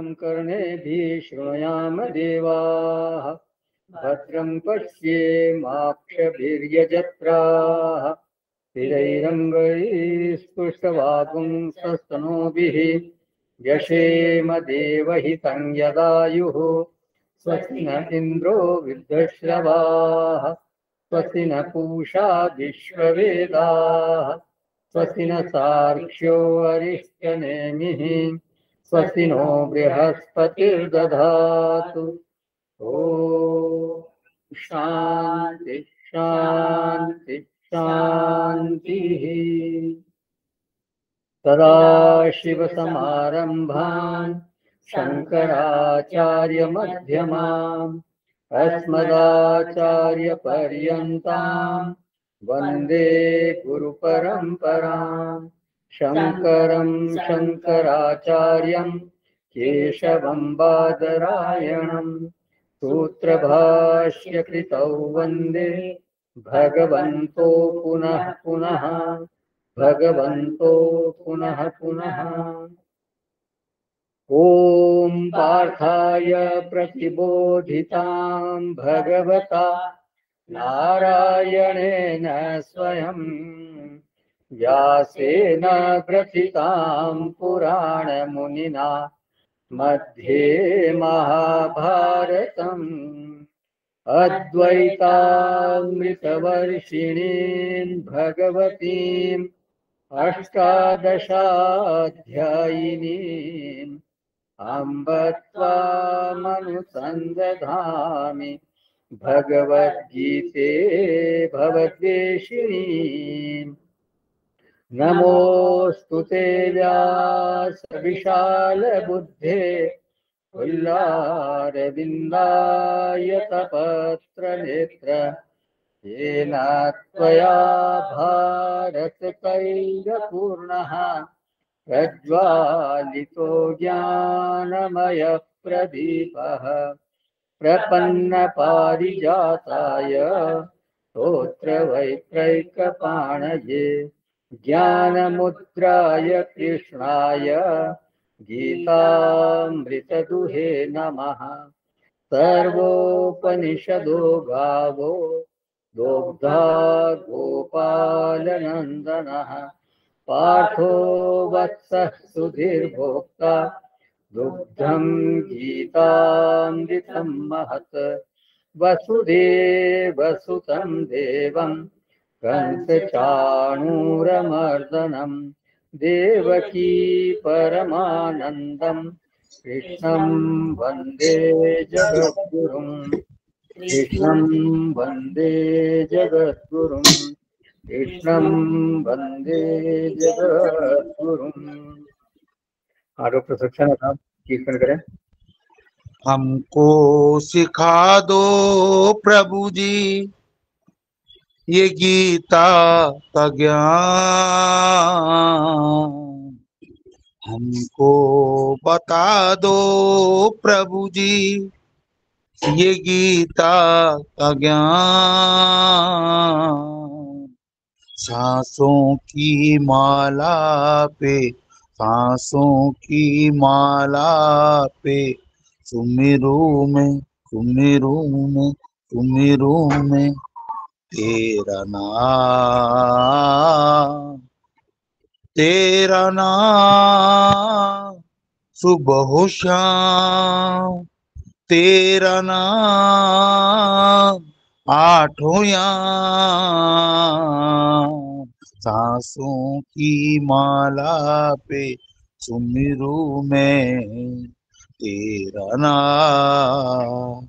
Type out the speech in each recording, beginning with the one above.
भद्रं कर्णेभिः शृणुयाम देवाः भद्रं पश्येमाक्षभिर्यजत्राः स्थिरैरङ्गैस्तुष्टवागुंसस्तनूभिः व्यशेम देवहितं यदायुः स्वस्ति न इन्द्रो वृद्धश्रवाः स्वस्ति न पूषा विश्ववेदाः स्वस्ति न सार्क्ष्यो अरिष्टनेमिः स्वस्ति नो बृहस्पतिर्दधातु। ॐ शान्ति शान्ति शान्तिः। सदाशिवसमारम्भान् शङ्कराचार्यमध्यमाम् अस्मदाचार्यपर्यन्तां वन्दे गुरुपरम्पराम्। शङ्करं शङ्कराचार्यं केशवं बादरायणं सूत्रभाष्यकृतौ वन्दे भगवन्तो पुनः पुनः भगवन्तो पुनः पुनः। ॐ पार्थाय प्रतिबोधितां भगवता नारायणेन स्वयं व्यासेन ग्रथितां पुराणमुनिना मध्ये महाभारतम् अद्वैतामृतवर्षिणीं भगवतीम् अष्टादशाध्यायिनीम् अम्ब त्वामनुसन्दधामि भगवद्गीते भवद्वेषिणीम्। नमोऽस्तु ते व्यासविशालबुद्धे पुल्लारविन्दायतपत्रनेत्र येन त्वया भारततैलपूर्णः प्रज्वालितो ज्ञानमयः प्रदीपः प्रपन्नपारिजाताय स्तोत्रवैत्रैकपाणये ज्ञानमुद्राय कृष्णाय गीतामृतदुहे नमः। सर्वोपनिषदो गावो दोग्धा गोपालनन्दनः पार्थो वत्सः सुधीर्भोक्ता दुग्धं गीतामृतं महत्। वसुदेवसुतं देवं कंसचाणूरमर्दनं देवकी परमानन्दं कृष्णं वन्दे जगद्गुरुं कृष्णं वन्दे जगद्गुरुं कृष्णं वन्दे जगद्गुरुम्। आरोप प्रशिक्षण था कीर्तन करें। हमको सिखा दो प्रभु जी ये गीता का ज्ञान, हमको बता दो प्रभु जी ये गीता का ज्ञान। सांसों की माला पे सांसों की माला पे सुमिरू में सुमिरू में सुमिरू में तेरा नाम सुबह शाम तेरा नाम आठों याम। सांसों की माला पे सुमिरू में तेरा नाम।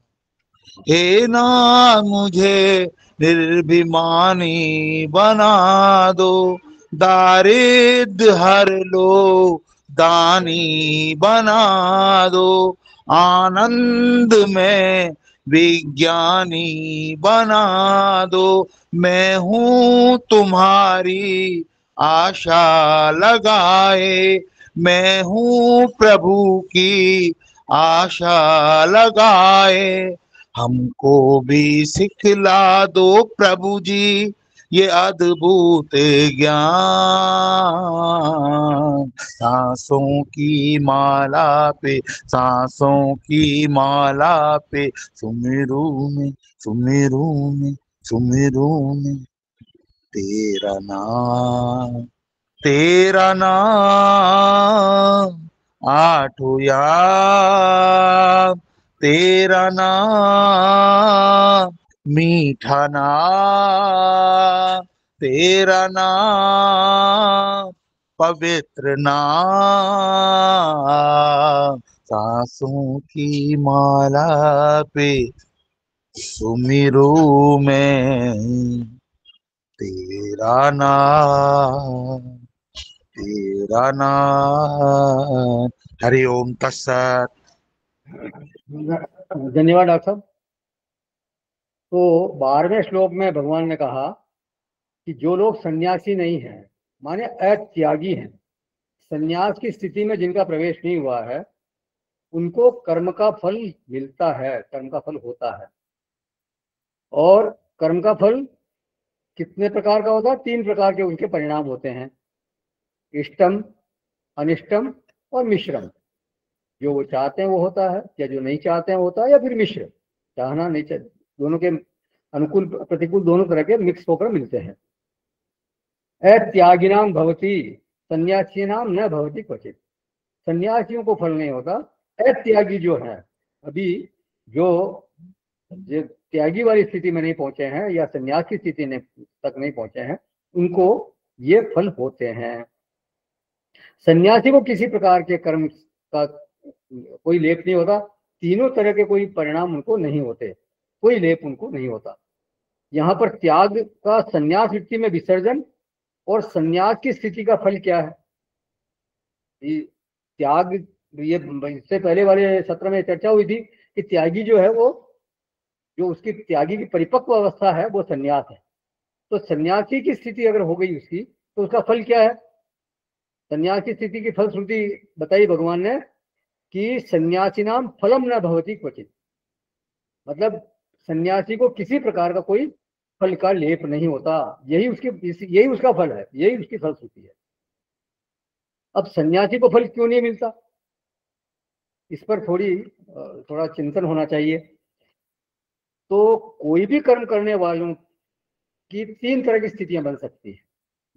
हे नाम मुझे निर्भिमानी बना दो, दारिद्र हर लो दानी बना दो, आनंद में विज्ञानी बना दो। मैं हूँ तुम्हारी आशा लगाए, मैं हूँ प्रभु की आशा लगाए। हमको भी सिखला दो प्रभु जी ये अद्भुत ज्ञान। सांसों की माला पे, सांसों की माला पे, सुमिरू में, सुमिरू में, सुमिरू में तेरा नाम, तेरा नाम। आठों याम तेरा नाम, मीठा नाम तेरा नाम, पवित्र नाम। सांसों की माला पे सुमिरू में तेरा नाम, तेरा नाम। हरि ओम तत्सत। धन्यवाद डॉक्टर साहब। तो 12वें श्लोक में भगवान ने कहा कि जो लोग सन्यासी नहीं हैं, माने अत्यागी हैं, सन्यास की स्थिति में जिनका प्रवेश नहीं हुआ है, उनको कर्म का फल मिलता है, कर्म का फल होता है। और कर्म का फल कितने प्रकार का होता है? 3 प्रकार के उनके परिणाम होते हैं, इष्टम, अनिष्टम और मिश्रम। जो वो चाहते हैं वो होता है, या जो नहीं चाहते हैं होता है, या फिर मिश्र, चाहना नहीं चाहिए, दोनों के अनुकूल प्रतिकूल दोनों तरह के मिक्स होकर मिलते हैं। अत्यागिनाम भवति सन्यासीनाम न भवति क्वचित। सन्यासियों को फल नहीं होता। अत्यागी जो है, अभी जो त्यागी वाली स्थिति में नहीं पहुंचे हैं या सन्यास की स्थिति तक नहीं पहुंचे हैं, उनको ये फल होते हैं। सन्यासी को किसी प्रकार के कर्म का कोई लेप नहीं होता, तीनों तरह के कोई परिणाम उनको नहीं होते, कोई लेप उनको नहीं होता। यहाँ पर त्याग का सन्यास वृत्ति में विसर्जन और सन्यास की स्थिति का फल क्या है? त्याग, ये इससे पहले वाले सत्र में चर्चा हुई थी कि त्यागी जो है वो, जो उसकी त्यागी की परिपक्व अवस्था है वो सन्यास है। तो सन्यासी की स्थिति अगर हो गई उसकी, तो उसका फल क्या है? सन्यास की स्थिति की फलश्रुति बताई भगवान ने कि सन्यासी नाम फलम न भवति क्वचित। मतलब सन्यासी को किसी प्रकार का कोई फल का लेप नहीं होता, यही उसका फल है, यही उसकी फलश्रुति है। अब सन्यासी को फल क्यों नहीं मिलता, इस पर थोड़ा चिंतन होना चाहिए। तो कोई भी कर्म करने वालों की 3 तरह की स्थितियां बन सकती है।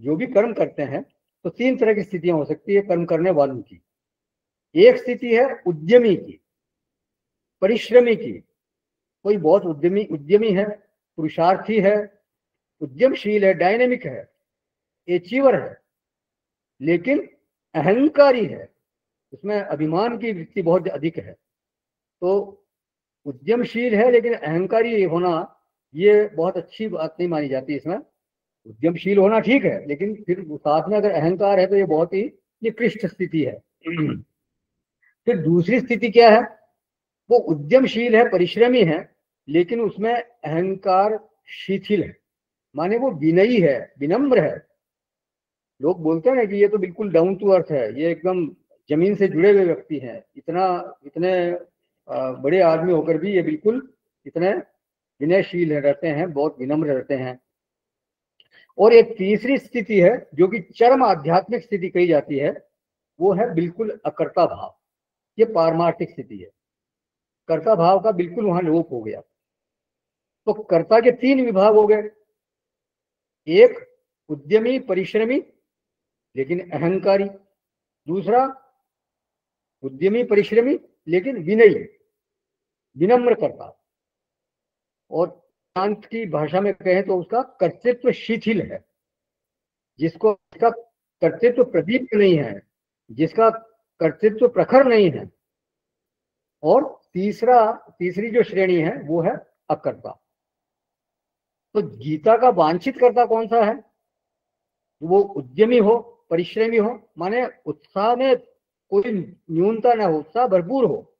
जो भी कर्म करते हैं तो 3 तरह की स्थितियां हो सकती है कर्म करने वालों की। एक स्थिति है उद्यमी की, परिश्रमी की। कोई बहुत उद्यमी है, पुरुषार्थी है, उद्यमशील है, डायनेमिक है, अचीवर है, लेकिन अहंकारी है, उसमें अभिमान की वृत्ति बहुत अधिक है। तो उद्यमशील है लेकिन अहंकारी होना ये बहुत अच्छी बात नहीं मानी जाती। इसमें उद्यमशील होना ठीक है, लेकिन फिर साथ में अगर अहंकार है तो ये बहुत ही निकृष्ट स्थिति है। फिर दूसरी स्थिति क्या है? वो उद्यमशील है, परिश्रमी है, लेकिन उसमें अहंकार शिथिल है, माने वो विनयी है, विनम्र है। लोग बोलते हैं ना कि ये तो बिल्कुल डाउन टू अर्थ है, ये एकदम जमीन से जुड़े हुए व्यक्ति हैं, इतने बड़े आदमी होकर भी ये बिल्कुल इतने विनयशील रहते हैं, बहुत विनम्र रहते हैं। और एक तीसरी स्थिति है जो कि चरम आध्यात्मिक स्थिति कही जाती है, वो है बिल्कुल अकर्ता भाव। ये पारमार्थिक स्थिति है, कर्ता भाव का बिल्कुल वहां लोप हो गया। तो कर्ता के 3 विभाग हो गए, एक उद्यमी परिश्रमी लेकिन अहंकारी, दूसरा उद्यमी परिश्रमी लेकिन विनयी विनम्र कर्ता, और वेदांत की भाषा में कहें तो उसका कर्तृत्व शिथिल है, जिसका कर्तृत्व प्रदीप्त नहीं है, जिसका कर्तृत्व प्रखर नहीं है। और तीसरी जो श्रेणी है वो है अकर्ता। तो गीता का वांछित कर्ता कौन सा है? वो उद्यमी हो, परिश्रमी हो, माने उत्साह में कोई न्यूनता ना हो, उत्साह भरपूर हो,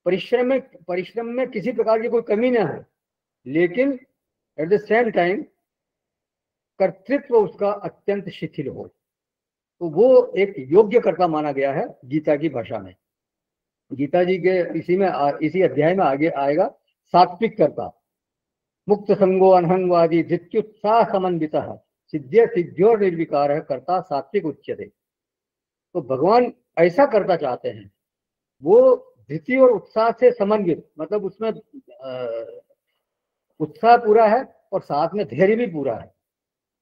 परिश्रम में किसी प्रकार की कोई कमी ना हो, लेकिन एट द सेम टाइम कर्तृत्व उसका अत्यंत शिथिल हो। तो वो एक योग्य कर्ता माना गया है गीता की भाषा में। गीता जी के इसी अध्याय में आगे आएगा सात्विक कर्ता। मुक्त संगो अनहंगवादी धृत्युत्साह समन्वितः सिद्ध्य सिद्ध्योर निर्विकार कर्ता सात्विक उच्यते। तो भगवान ऐसा करता चाहते हैं, वो धृति और उत्साह से समन्वित, मतलब उसमें उत्साह पूरा है और साथ में धैर्य भी पूरा है,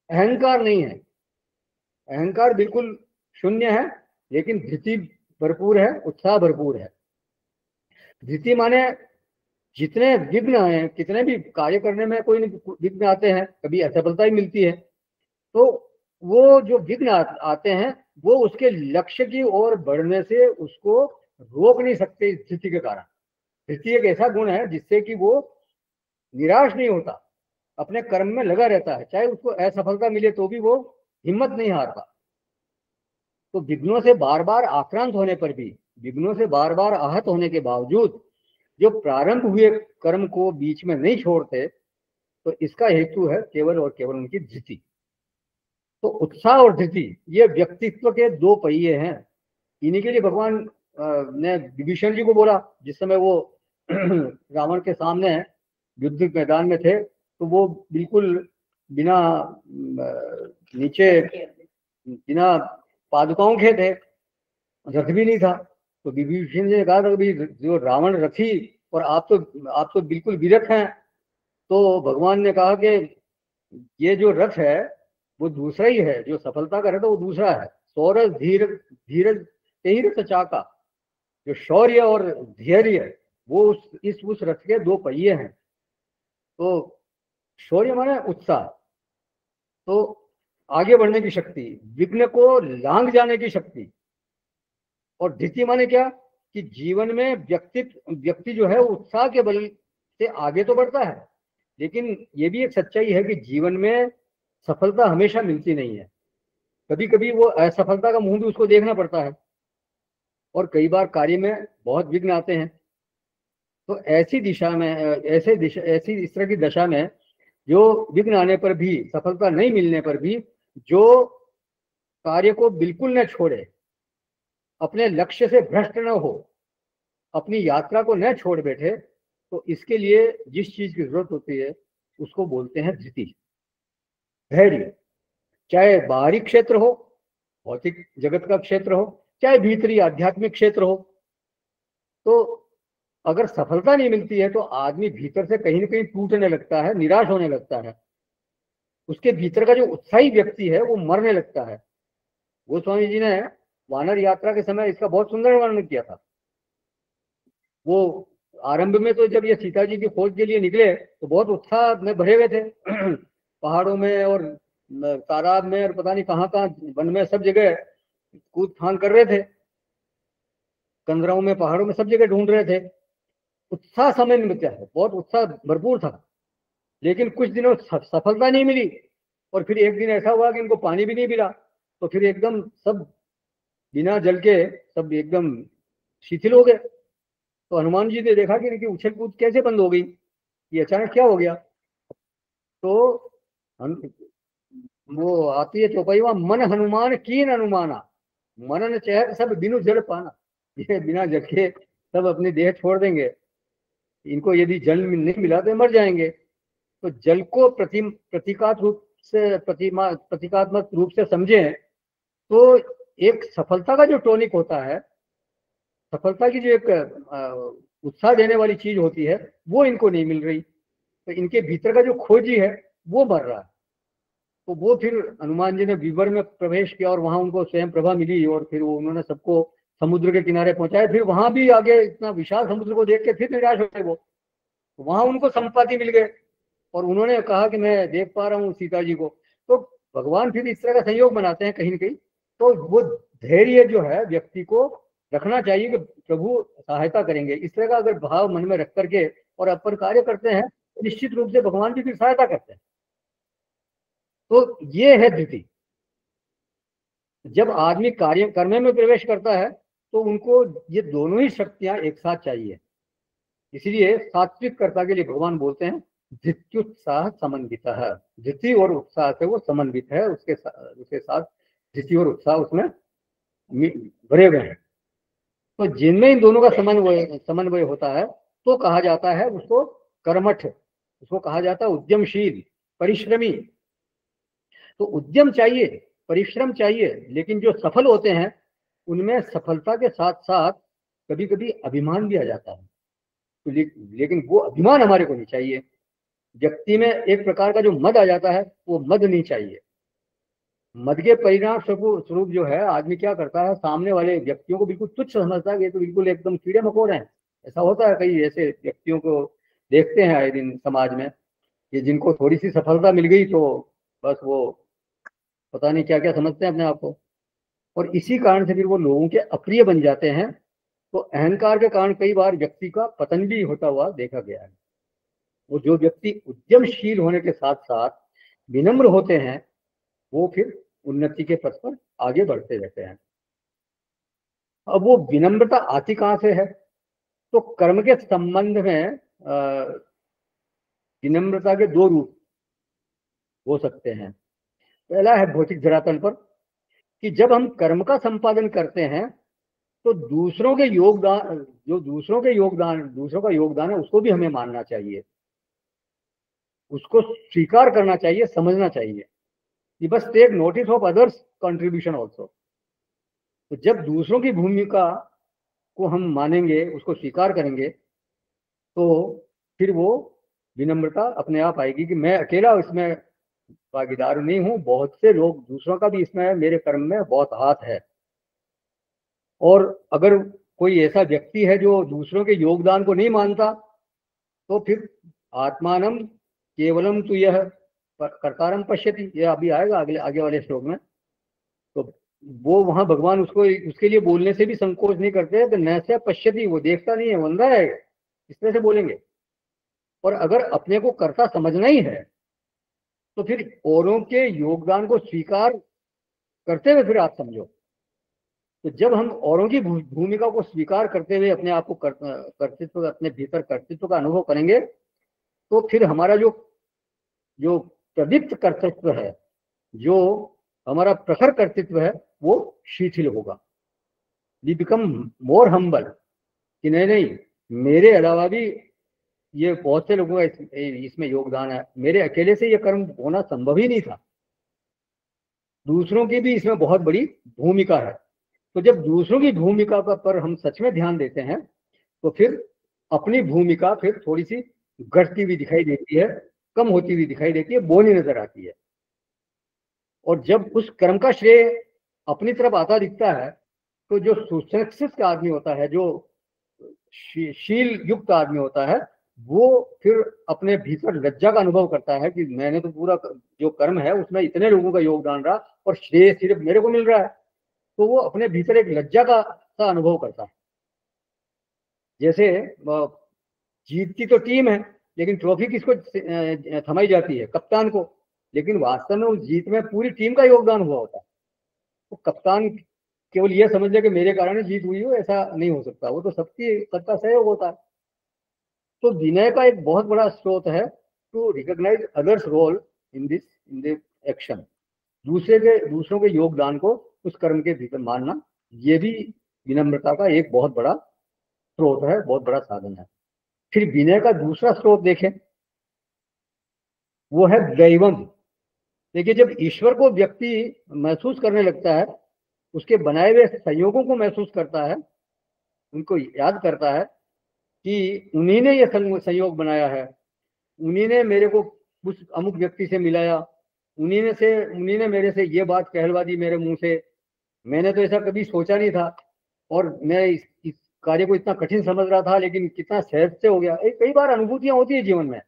अहंकार नहीं है, अहंकार बिल्कुल शून्य है, लेकिन धृति भरपूर है, उत्साह भरपूर है। धृति माने जितने विघ्न आए, कितने भी कार्य करने में कोई विघ्न आते हैं, कभी असफलता ही मिलती है, तो वो जो विघ्न आते हैं वो उसके लक्ष्य की ओर बढ़ने से उसको रोक नहीं सकते इस धृति के कारण। धृति एक ऐसा गुण है जिससे कि वो निराश नहीं होता, अपने कर्म में लगा रहता है, चाहे उसको असफलता मिले तो भी वो हिम्मत नहीं हारता। तो विघ्नों से बार बार आक्रांत होने पर भी, विघ्नों से बार बार आहत होने के बावजूद जो प्रारंभ हुए कर्म को बीच में नहीं छोड़ते, तो इसका हेतु है केवल और केवल उनकी धृति। तो उत्साह और धृति ये व्यक्तित्व के दो पहिए हैं। इन्हीं के लिए भगवान ने विभीषण जी को बोला, जिस समय वो रावण के सामने युद्ध मैदान में थे, तो वो बिल्कुल बिना नीचे बिना पादुकाओं के थे, रथ भी नहीं था। तो विभीषण जी ने कहा था कि जो रावण रथी और आप तो बिल्कुल विरथ हैं। तो भगवान ने कहा कि ये जो रथ है वो दूसरा ही है, जो सफलता का रथ है वो दूसरा है। सौरज धीरज धीरज तेही रथ चाका, जो शौर्य और धैर्य वो उस रथ के दो पहिए हैं। तो शौर्य माने उत्साह, तो आगे बढ़ने की शक्ति, विघ्न को लांघ जाने की शक्ति। और धृति माने क्या कि जीवन में व्यक्ति जो है उत्साह के बल से आगे तो बढ़ता है, लेकिन ये भी एक सच्चाई है कि जीवन में सफलता हमेशा मिलती नहीं है। कभी कभी वो असफलता का मुंह भी उसको देखना पड़ता है, और कई बार कार्य में बहुत विघ्न आते हैं। तो ऐसी दिशा में ऐसी इस तरह की दशा में जो विघ्न आने पर भी, सफलता नहीं मिलने पर भी, जो कार्य को बिल्कुल न छोड़े, अपने लक्ष्य से भ्रष्ट न हो, अपनी यात्रा को न छोड़ बैठे, तो इसके लिए जिस चीज की जरूरत होती है उसको बोलते हैं धृति, धैर्य। चाहे बाहरी क्षेत्र हो, भौतिक जगत का क्षेत्र हो, चाहे भीतरी आध्यात्मिक क्षेत्र हो। तो अगर सफलता नहीं मिलती है तो आदमी भीतर से कहीं ना कहीं टूटने लगता है, निराश होने लगता है। उसके भीतर का जो उत्साही व्यक्ति है वो मरने लगता है। गोस्वामी जी ने वानर यात्रा के समय इसका बहुत सुंदर वर्णन किया था। वो आरंभ में तो जब ये सीता जी की खोज के लिए निकले तो बहुत उत्साह में भरे हुए थे पहाड़ों में और तालाब में और पता नहीं कहाँ कहाँ वन में, सब जगह कूद फान कर रहे थे, कंदराओं में, पहाड़ों में, सब जगह ढूंढ रहे थे। उत्साह समय में क्या है, बहुत उत्साह भरपूर था। लेकिन कुछ दिनों सफलता नहीं मिली, और फिर एक दिन ऐसा हुआ कि इनको पानी भी नहीं मिला, तो फिर एकदम सब बिना जल के सब एकदम शिथिल हो गए। तो हनुमान जी ने देखा कि इनकी उछल कूद कैसे बंद हो गई, ये अचानक क्या हो गया। तो वो आती है चौपाई, वहां मन हनुमान कीन अनुमाना, मनन चहत सब बिनु जल पाना। ये बिना जल के सब अपनी देह छोड़ देंगे, इनको यदि जल नहीं मिला तो मर जाएंगे। तो जल को प्रतीकात्मक रूप से समझें तो एक सफलता का जो टॉनिक होता है, सफलता की जो एक उत्साह देने वाली चीज होती है, वो इनको नहीं मिल रही। तो इनके भीतर का जो खोजी है वो मर रहा है। तो वो फिर हनुमान जी ने विवर में प्रवेश किया और वहां उनको स्वयं प्रभा मिली, और फिर वो उन्होंने सबको समुद्र के किनारे पहुंचाया। फिर वहां भी आगे इतना विशाल समुद्र को देख के फिर निराश हो गए वो, तो वहां उनको संपाति मिल गए और उन्होंने कहा कि मैं देख पा रहा हूँ सीता जी को। तो भगवान फिर इस तरह का संयोग बनाते हैं कहीं न कहीं। तो वो धैर्य जो है व्यक्ति को रखना चाहिए कि प्रभु सहायता करेंगे, इस तरह का अगर भाव मन में रख करके और अपन कार्य करते हैं तो निश्चित रूप से भगवान भी फिर सहायता करते हैं। तो ये है धृति। जब आदमी करने में प्रवेश करता है तो उनको ये दोनों ही शक्तियां एक साथ चाहिए। इसलिए सात्विक कर्ता के लिए भगवान बोलते हैं धृत्युत्साह समन्वित है। धृति और उत्साह से वो समन्वित है, उसके साथ धृति और उत्साह उसमें भरे हुए हैं। तो जिनमें इन दोनों का समन्वय होता है तो कहा जाता है उसको कर्मठ, उसको कहा जाता है उद्यमशील, परिश्रमी। तो उद्यम चाहिए, परिश्रम चाहिए, लेकिन जो सफल होते हैं उनमें सफलता के साथ साथ कभी कभी अभिमान भी आ जाता है। तो लेकिन वो अभिमान हमारे को नहीं चाहिए। व्यक्ति में एक प्रकार का जो मद आ जाता है, वो मद नहीं चाहिए। मद के परिणाम स्वरूप जो है, आदमी क्या करता है, सामने वाले व्यक्तियों को बिल्कुल तुच्छ समझता है, ये तो बिल्कुल एकदम कीड़े मकोड़े हैं। ऐसा होता है, कई ऐसे व्यक्तियों को देखते हैं आए दिन समाज में, कि जिनको थोड़ी सी सफलता मिल गई तो बस वो पता नहीं क्या क्या समझते हैं अपने आप को, और इसी कारण से फिर वो लोगों के अप्रिय बन जाते हैं। तो अहंकार के कारण कई बार व्यक्ति का पतन भी होता हुआ देखा गया है। वो जो व्यक्ति उद्यमशील होने के साथ साथ विनम्र होते हैं, वो फिर उन्नति के पथ पर आगे बढ़ते रहते हैं। अब वो विनम्रता आती कहाँ से है? तो कर्म के संबंध में विनम्रता के दो रूप हो सकते हैं। पहला है भौतिक धरातल पर, कि जब हम कर्म का संपादन करते हैं तो दूसरों के योगदान, जो दूसरों का योगदान है, उसको भी हमें मानना चाहिए, उसको स्वीकार करना चाहिए, समझना चाहिए कि बस take notice of others contribution also. तो जब दूसरों की भूमिका को हम मानेंगे, उसको स्वीकार करेंगे, तो फिर वो विनम्रता अपने आप आएगी कि मैं अकेला इसमें भागीदार नहीं हूँ, बहुत से लोग, दूसरों का भी इसमें मेरे कर्म में बहुत हाथ है। और अगर कोई ऐसा व्यक्ति है जो दूसरों के योगदान को नहीं मानता, तो फिर आत्मानम केवलम तु यह कर्तारम पश्यति, ये अभी आएगा आगे वाले श्लोक में। तो वो वहां भगवान उसको उसके लिए बोलने से भी संकोच नहीं करते, तो न से पश्यति, वो देखता नहीं है, वो अंधा है, इस तरह से बोलेंगे। और अगर अपने को कर्ता समझना ही है, तो फिर औरों के योगदान को स्वीकार करते हुए फिर आप समझो। तो जब हम औरों की भूमिका को स्वीकार करते हुए अपने आप को कर्तृत्व, अपने भीतर कर्तृत्व का अनुभव करेंगे, तो फिर हमारा जो जो प्रदीप्त कर्तृत्व है, जो हमारा प्रखर कर्तृत्व है, वो शिथिल होगा। वी बिकम मोर हम्बल, कि नहीं नहीं, मेरे अलावा भी ये बहुत से लोगों का इसमें योगदान है, मेरे अकेले से ये कर्म होना संभव ही नहीं था, दूसरों की भी इसमें बहुत बड़ी भूमिका है। तो जब दूसरों की भूमिका पर हम सच में ध्यान देते हैं, तो फिर अपनी भूमिका फिर थोड़ी सी घटती हुई दिखाई देती है, कम होती हुई दिखाई देती है, बोनी नजर आती है। और जब उस कर्म का श्रेय अपनी तरफ आता दिखता है, तो जो सुशिक्षित का आदमी होता है, जो शील युक्त आदमी होता है, वो फिर अपने भीतर लज्जा का अनुभव करता है कि मैंने तो पूरा जो कर्म है उसमें इतने लोगों का योगदान रहा और श्रेय सिर्फ मेरे को मिल रहा है। तो वो अपने भीतर एक लज्जा का सा अनुभव करता है। जैसे जीतती तो टीम है, लेकिन ट्रॉफी किसको थमाई जाती है? कप्तान को। लेकिन वास्तव में उस जीत में पूरी टीम का योगदान हुआ होता है। तो कप्तान केवल यह समझ ले कि मेरे कारण जीत हुई हो, ऐसा नहीं हो सकता, वो तो सबका सहयोग होता है। तो विनय का एक बहुत बड़ा स्रोत है to recognise others role in the action, दूसरों के योगदान को उस कर्म के भीतर मानना, ये भी विनम्रता का एक बहुत बड़ा स्रोत है, बहुत बड़ा साधन है। फिर विनय का दूसरा स्रोत देखें, वो है दैवम। देखिए, जब ईश्वर को व्यक्ति महसूस करने लगता है, उसके बनाए हुए संयोगों को महसूस करता है, उनको याद करता है कि उन्हीं ने ये संयोग बनाया है, उन्हीं ने मेरे को उस अमुक व्यक्ति से मिलाया, उन्हीं ने मेरे से ये बात कहलवा दी मेरे मुंह से, मैंने तो ऐसा कभी सोचा नहीं था, और मैं इस कार्य को इतना कठिन समझ रहा था, लेकिन कितना सहज से हो गया। कई बार अनुभूतियां होती है जीवन में,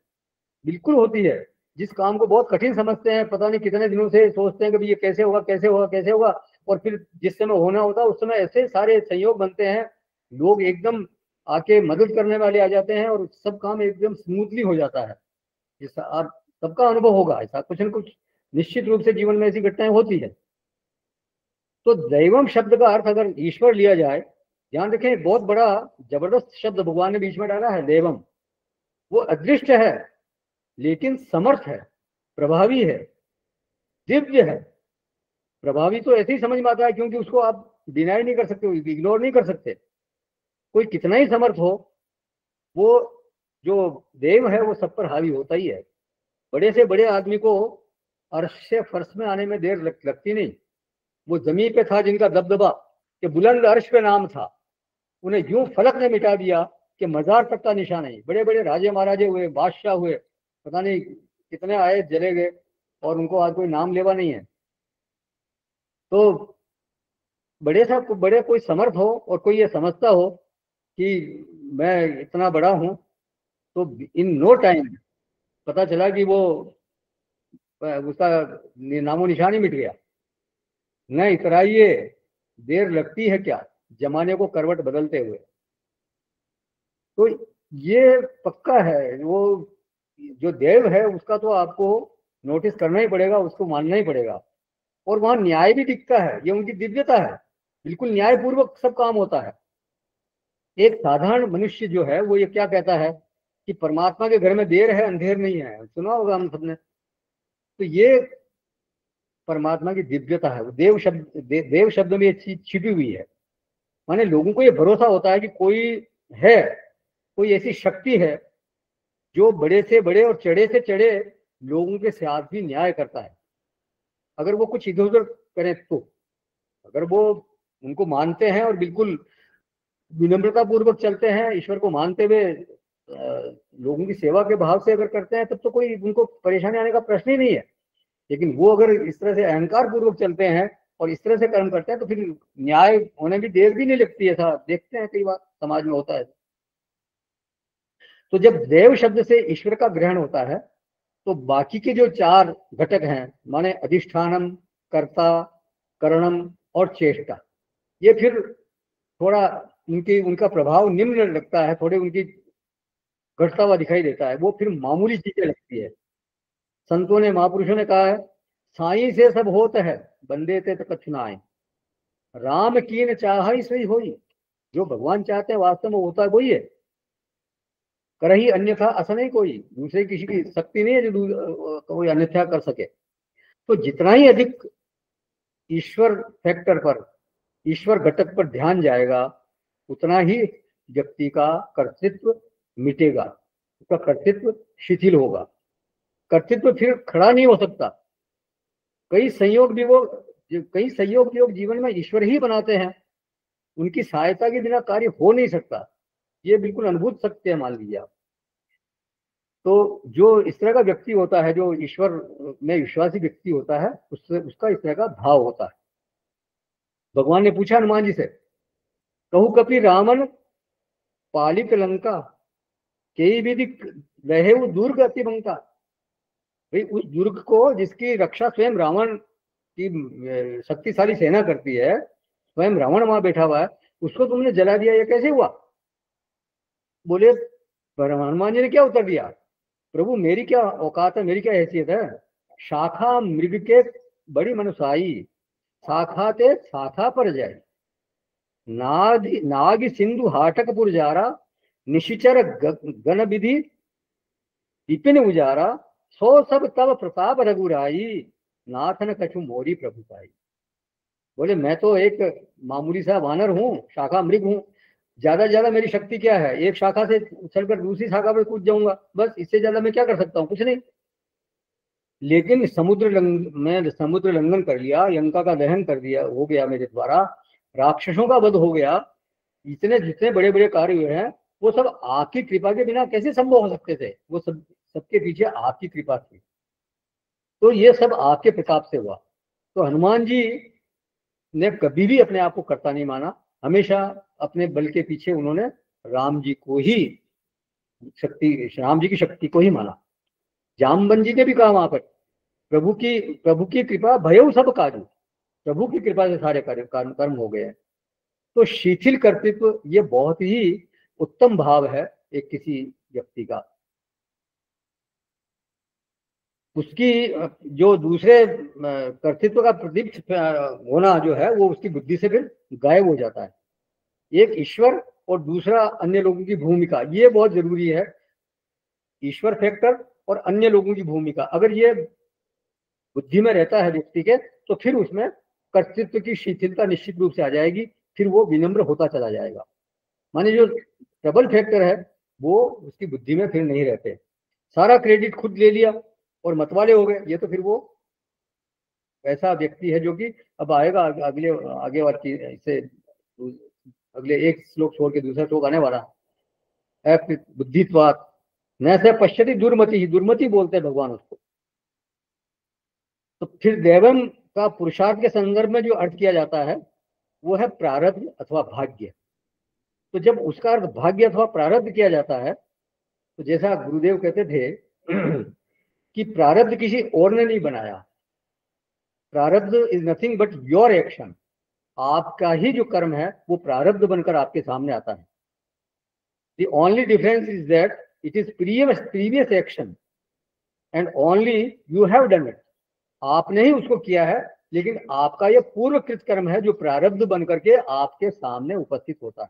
बिल्कुल होती है। जिस काम को बहुत कठिन समझते हैं, पता नहीं कितने दिनों से सोचते हैं कि भाई ये कैसे होगा कैसे होगा कैसे होगा, और फिर जिस समय होना होता है उस समय ऐसे सारे संयोग बनते हैं, लोग एकदम आके मदद करने वाले आ जाते हैं और सब काम एकदम स्मूथली हो जाता है। जैसा आप सबका अनुभव होगा, ऐसा कुछ न कुछ निश्चित रूप से जीवन में ऐसी घटनाएं होती है। तो दैवम शब्द का अर्थ अगर ईश्वर लिया जाए, ध्यान रखें, बहुत बड़ा जबरदस्त शब्द भगवान ने बीच में डाला है, देवम। वो अदृष्ट है, लेकिन समर्थ है, प्रभावी है, दिव्य है। प्रभावी तो ऐसे ही समझ में आता है, क्योंकि उसको आप डिनाई नहीं कर सकते, इग्नोर नहीं कर सकते। कोई कितना ही समर्थ हो, वो जो देव है वो सब पर हावी होता ही है। बड़े से बड़े आदमी को अर्श से फर्श में आने में देर लगती नहीं। वो जमीन पे था जिनका दबदबा कि बुलंद अर्श पे नाम था, उन्हें यूं फलक ने मिटा दिया कि मजार तक का निशान नहीं। बड़े बड़े राजे महाराजे हुए, बादशाह हुए, पता नहीं कितने आए जले गए, और उनको आज कोई नाम लेवा नहीं है। तो बड़े कोई समर्थ हो और कोई ये समझता हो कि मैं इतना बड़ा हूं, तो इन नो टाइम पता चला कि वो उसका नामो निशान ही मिट गया। न इतराइए, देर लगती है क्या जमाने को करवट बदलते हुए। तो ये पक्का है, वो जो देव है उसका तो आपको नोटिस करना ही पड़ेगा, उसको मानना ही पड़ेगा। और वहां न्याय भी दिखता है, ये उनकी दिव्यता है, बिल्कुल न्यायपूर्वक सब काम होता है। एक साधारण मनुष्य जो है वो ये क्या कहता है कि परमात्मा के घर में देर है अंधेर नहीं है, सुना होगा हम सबने। तो ये परमात्मा की दिव्यता है। देव शब्द में ये चीज छिपी हुई है। माने लोगों को ये भरोसा होता है कि कोई है, कोई ऐसी शक्ति है जो बड़े से बड़े और चढ़े से चढ़े लोगों के साथ भी न्याय करता है। अगर वो कुछ इधर उधर करें तो, अगर वो उनको मानते हैं और बिल्कुल विनम्रता पूर्वक चलते हैं, ईश्वर को मानते हुए लोगों की सेवा के भाव से अगर करते हैं, तब तो कोई उनको परेशानी आने का प्रश्न ही नहीं है। लेकिन वो अगर इस तरह से अहंकार पूर्वक चलते हैं और इस तरह से कर्म करते हैं, तो फिर न्याय होने भी देर भी नहीं लगती है। ऐसा देखते हैं कई बार समाज में होता है। तो जब देव शब्द से ईश्वर का ग्रहण होता है, तो बाकी के जो चार घटक हैं, माने अधिष्ठानम, कर्ता, करणम और चेष्टा, ये फिर थोड़ा उनका प्रभाव निम्न लगता है, थोड़े उनकी घटता हुआ दिखाई देता है, वो फिर मामूली चीजें लगती है। संतों ने, महापुरुषों ने कहा है, साई से सब होत है, बंदे ते तो कछु ना आए। राम कीन चाह ही सही होई। जो भगवान चाहते हैं वास्तव में होता है वही है। करही अन्यथा असा नहीं कोई, दूसरे किसी की शक्ति नहीं है जो कोई अन्यथा कर सके। तो जितना ही अधिक ईश्वर फैक्टर पर, ईश्वर घटक पर ध्यान जाएगा, उतना ही व्यक्ति का कर्तृत्व मिटेगा, उसका कर्तृत्व शिथिल होगा, कर्तृत्व फिर खड़ा नहीं हो सकता। कई संयोग योग जीवन में ईश्वर ही बनाते हैं, उनकी सहायता के बिना कार्य हो नहीं सकता। ये बिल्कुल अनुभूत सत्य है, मान लीजिए आप। तो जो इस तरह का व्यक्ति होता है, जो ईश्वर में विश्वासी व्यक्ति होता है, उसका इस तरह का भाव होता है। भगवान ने पूछा हनुमान जी से, कहू कपि रामन पालित लंका, कई विधि रहे वो दुर्ग अति बंका। भाई उस दुर्ग को जिसकी रक्षा स्वयं रावण की शक्तिशाली सेना करती है, स्वयं रावण वहां बैठा हुआ है, उसको तुमने जला दिया, ये कैसे हुआ? बोले हनुमान जी ने क्या उत्तर दिया, प्रभु मेरी क्या औकात है, मेरी क्या हैसियत है। शाखा मृग के बड़ी मनुसाई, शाखा ते शाखा पर जाए। नाग सिंधु हाटक पुरजारा, निशिचर गण विधि विपिन उजारा। सो सब तब प्रताप रघुराई, नाथन कछु मोरी प्रभुताई। बोले मैं तो एक मामूली सा वानर हूँ, शाखा मृग हूँ, ज्यादा ज्यादा मेरी शक्ति क्या है, एक शाखा से उछलकर दूसरी शाखा पर कूद जाऊंगा, बस इससे ज्यादा मैं क्या कर सकता हूँ, कुछ नहीं। लेकिन मैं समुद्र लंघन कर लिया, लंका का दहन कर दिया, हो गया मेरे द्वारा, राक्षसों का वध हो गया, इतने जितने बड़े बड़े कार्य हुए हैं, वो सब आपकी कृपा के बिना कैसे संभव हो सकते थे। वो सबके पीछे आपकी कृपा थी, तो ये सब आपके प्रताप से हुआ। तो हनुमान जी ने कभी भी अपने आप को कर्ता नहीं माना, हमेशा अपने बल के पीछे उन्होंने राम जी की शक्ति को ही माना। जामवन जी ने भी कहा वहां पर, प्रभु की कृपा भयउ सब काजू, प्रभु की कृपा से सारे कर्म हो गए हैं। तो शिथिल कर्तृत्व ये बहुत ही उत्तम भाव है एक किसी व्यक्ति का। उसकी जो दूसरे कर्तृत्व का प्रदीप्त होना जो है, वो उसकी बुद्धि से फिर गायब हो जाता है। एक ईश्वर और दूसरा अन्य लोगों की भूमिका, ये बहुत जरूरी है। ईश्वर फैक्टर और अन्य लोगों की भूमिका अगर ये बुद्धि में रहता है व्यक्ति के, तो फिर उसमें कर्तृत्व की शिथिलता निश्चित रूप से आ जाएगी, फिर वो विनम्र होता चला जाएगा। माने जो प्रबल फैक्टर है वो उसकी बुद्धि में फिर नहीं रहते, सारा क्रेडिट खुद ले लिया और मतवाले हो गए। ये तो फिर वो ऐसा व्यक्ति है जो कि अब आएगा अगले आगे वाली इससे अगले एक श्लोक छोड़ के दूसरा श्लोक आने वाला है। बुद्धित्वात् न से पश्यति दुर्मति, ही दुर्मति बोलते हैं भगवान उसको। तो फिर देवम का पुरुषार्थ के संदर्भ में जो अर्थ किया जाता है वो है प्रारब्ध अथवा भाग्य। तो जब उसका अर्थ भाग्य अथवा प्रारब्ध किया जाता है तो जैसा गुरुदेव कहते थे कि प्रारब्ध किसी और ने नहीं बनाया, प्रारब्ध is nothing but your action. आपका ही जो कर्म है वो प्रारब्ध बनकर आपके सामने आता है। The only difference is that it is previous action and only you have done it. आपने ही उसको किया है, लेकिन आपका यह पूर्वकृत कर्म है जो प्रारब्ध बनकर के आपके सामने उपस्थित होता है।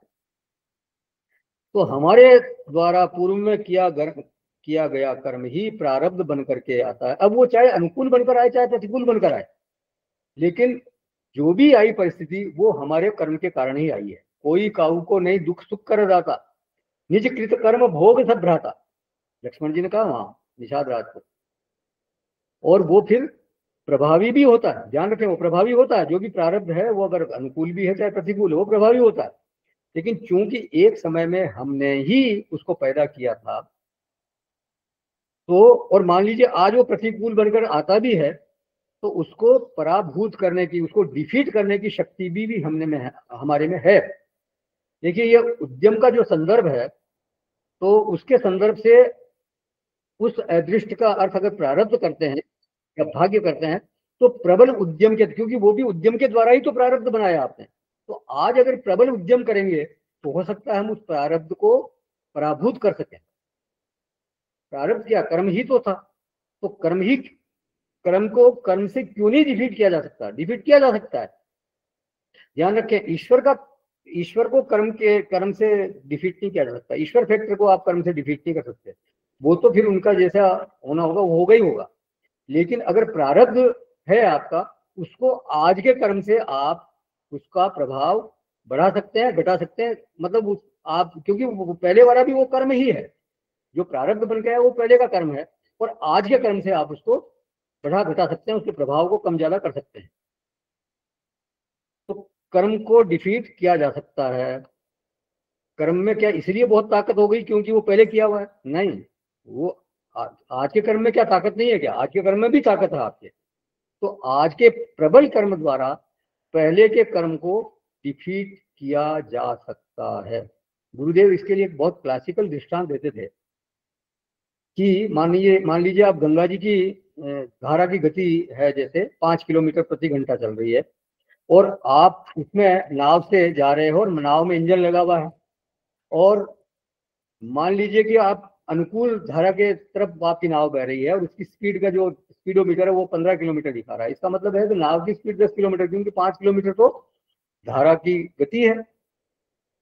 तो हमारे द्वारा पूर्व में किया गया कर्म ही प्रारब्ध बनकर के आता है। अब वो चाहे अनुकूल बनकर आए चाहे प्रतिकूल बनकर आए, लेकिन जो भी आई परिस्थिति वो हमारे कर्म के कारण ही आई है। कोई काऊ को नहीं दुख सुख कर दाता, निज कृत कर्म भोग सब भ्राता, लक्ष्मण जी ने कहा वहां निषाद राज को। और वो फिर प्रभावी भी होता है, ध्यान रखें, वो प्रभावी होता है। जो भी प्रारब्ध है वो अगर अनुकूल भी है चाहे प्रतिकूल है वो प्रभावी होता है। लेकिन चूंकि एक समय में हमने ही उसको पैदा किया था, तो और मान लीजिए आज वो प्रतिकूल बनकर आता भी है, तो उसको पराभूत करने की, उसको डिफीट करने की शक्ति भी हमारे में है। देखिए ये उद्यम का जो संदर्भ है, तो उसके संदर्भ से उस अदृष्ट का अर्थ अगर प्रारब्ध करते हैं या भाग्य करते हैं तो प्रबल उद्यम के, क्योंकि वो भी उद्यम के द्वारा ही तो प्रारब्ध बनाया आपने। तो आज अगर प्रबल उद्यम करेंगे तो हो सकता है हम उस प्रारब्ध को पराभूत कर सकें। प्रारब्ध क्या, कर्म ही तो था। तो कर्म को कर्म से क्यों नहीं डिफीट किया जा सकता? डिफीट किया जा सकता है। ध्यान रखें, ईश्वर को कर्म से डिफीट नहीं किया जा सकता। ईश्वर फैक्टर को आप कर्म से डिफीट नहीं कर सकते, वो तो फिर उनका जैसा होना होगा वो होगा ही होगा। लेकिन अगर प्रारब्ध है आपका, उसको आज के कर्म से आप उसका प्रभाव बढ़ा सकते हैं, घटा सकते हैं। मतलब आप, क्योंकि वो पहले वाला भी वो कर्म ही है, जो प्रारब्ध बन गया है वो पहले का कर्म है, और आज के कर्म से आप उसको बढ़ा घटा सकते हैं, उसके प्रभाव को कम ज्यादा कर सकते हैं। तो कर्म को डिफीट किया जा सकता है। कर्म में क्या इसलिए बहुत ताकत हो गई क्योंकि वो पहले किया हुआ है? नहीं, वो आज के कर्म में क्या ताकत नहीं है क्या? आज के कर्म में भी ताकत है आपके। तो आज के प्रबल कर्म द्वारा पहले के कर्म को डिफीट किया जा सकता है। गुरुदेव इसके लिए एक बहुत क्लासिकल दृष्टांत देते थे कि मान लीजिए आप गंगा जी की धारा की गति है जैसे 5 किलोमीटर प्रति घंटा चल रही है, और आप उसमें नाव से जा रहे हो और नाव में इंजन लगा हुआ है, और मान लीजिए कि आप अनुकूल धारा के तरफ आपकी नाव बह रही है और उसकी स्पीड का जो स्पीडोमीटर है वो 15 किलोमीटर दिखा रहा है। इसका मतलब है कि नाव की स्पीड 10 किलोमीटर, क्योंकि 5 किलोमीटर तो धारा की गति है।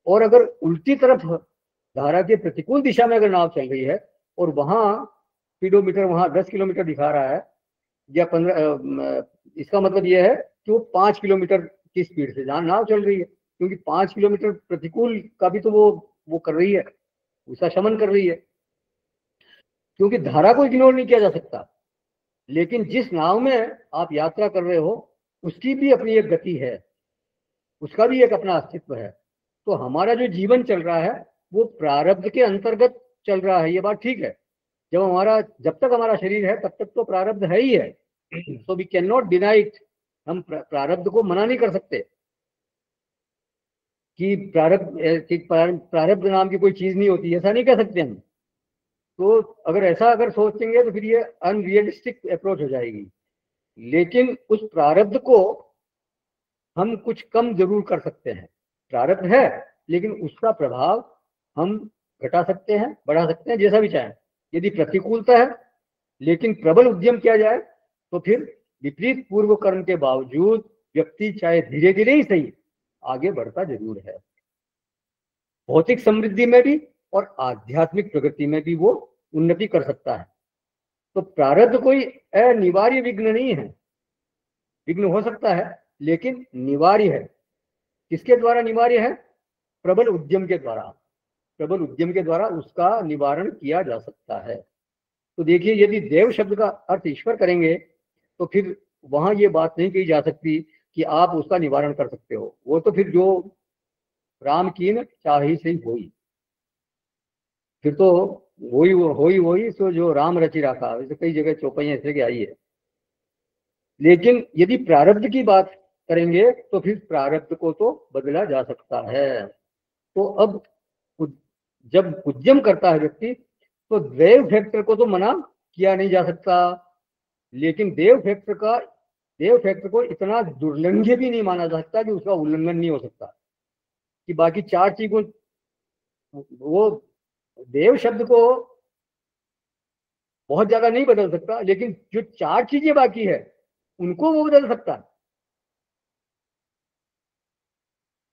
और अगर उल्टी तरफ धारा के प्रतिकूल दिशा में अगर नाव चल रही है और वहां स्पीडोमीटर वहां 10 किलोमीटर दिखा रहा है या 15, इसका मतलब यह है कि वो 5 किलोमीटर की स्पीड से जहां नाव चल रही है, क्योंकि 5 किलोमीटर प्रतिकूल का भी तो वो कर रही है, उसका शमन कर रही है, क्योंकि धारा को इग्नोर नहीं किया जा सकता। लेकिन जिस नाव में आप यात्रा कर रहे हो उसकी भी अपनी एक गति है, उसका भी एक अपना अस्तित्व है। तो हमारा जो जीवन चल रहा है वो प्रारब्ध के अंतर्गत चल रहा है, ये बात ठीक है। जब तक हमारा शरीर है तब तक तो प्रारब्ध है ही है। So we can not deny it. हम प्रारब्ध को मना नहीं कर सकते कि प्रारब्ध नाम की कोई चीज नहीं होती, ऐसा नहीं कह सकते हम। तो अगर सोचेंगे तो फिर ये अनरियलिस्टिक अप्रोच हो जाएगी। लेकिन उस प्रारब्ध को हम कुछ कम जरूर कर सकते हैं। प्रारब्ध है लेकिन उसका प्रभाव हम घटा सकते हैं, बढ़ा सकते हैं, जैसा भी चाहें। यदि प्रतिकूलता है लेकिन प्रबल उद्यम किया जाए तो फिर विपरीत पूर्व कर्म के बावजूद व्यक्ति चाहे धीरे धीरे ही सही आगे बढ़ता जरूर है। भौतिक समृद्धि में भी और आध्यात्मिक प्रगति में भी वो उन्नति कर सकता है। तो प्रारब्ध कोई अनिवार्य विघ्न नहीं है। विघ्न हो सकता है लेकिन निवार्य है। किसके द्वारा निवार्य है? प्रबल उद्यम के द्वारा। प्रबल उद्यम के द्वारा उसका निवारण किया जा सकता है। तो देखिए, यदि देव शब्द का अर्थ ईश्वर करेंगे तो फिर वहां ये बात नहीं कही जा सकती कि आप उसका निवारण कर सकते हो। वो तो फिर जो राम कीन चाही से होई, फिर तो वही तो जो राम रचि राखा, वैसे कई जगह चौपाइयां ऐसे की आई है। लेकिन यदि प्रारब्ध की बात करेंगे तो फिर प्रारब्ध को तो बदला जा सकता है। तो अब जब उद्यम करता है व्यक्ति तो देव फैक्टर को तो मना किया नहीं जा सकता, लेकिन देव फैक्टर को इतना दुर्लंघ्य भी नहीं माना जा सकता कि उसका उल्लंघन नहीं हो सकता, कि बाकी चार चीजों, वो देव शब्द को बहुत ज्यादा नहीं बदल सकता, लेकिन जो चार चीजें बाकी है उनको वो बदल सकता है।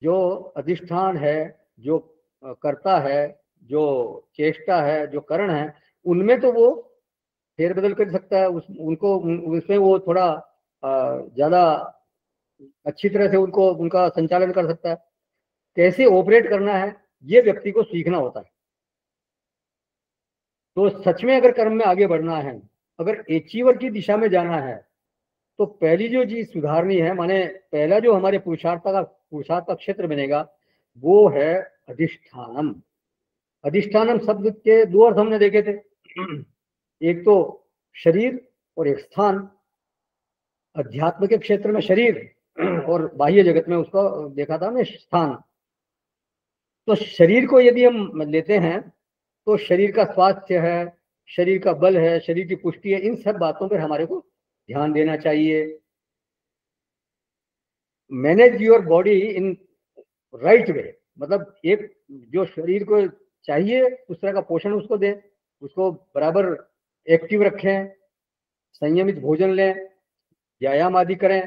जो अधिष्ठान है, जो कर्ता है, जो चेष्टा है, जो करण है, उनमें तो वो फेरबदल कर सकता है। उसमें वो थोड़ा ज्यादा अच्छी तरह से उनका संचालन कर सकता है। कैसे ऑपरेट करना है ये व्यक्ति को सीखना होता है। तो सच में अगर कर्म में आगे बढ़ना है, अगर अचीवर की दिशा में जाना है, तो पहली जो चीज सुधारनी है, माने पहला जो हमारे पुरुषार्थ का क्षेत्र बनेगा वो है अधिष्ठानम। अधिष्ठानम शब्द के दो अर्थ हमने देखे थे, एक तो शरीर और एक स्थान। अध्यात्म के क्षेत्र में शरीर और बाह्य जगत में उसको देखा था हमने स्थान। तो शरीर को यदि हम लेते हैं तो शरीर का स्वास्थ्य है, शरीर का बल है, शरीर की पुष्टि है, इन सब बातों पर हमारे को ध्यान देना चाहिए। Manage your body in right way, मतलब एक जो शरीर को चाहिए उस तरह का पोषण उसको दें, उसको बराबर एक्टिव रखें, संयमित भोजन लें, व्यायाम आदि करें,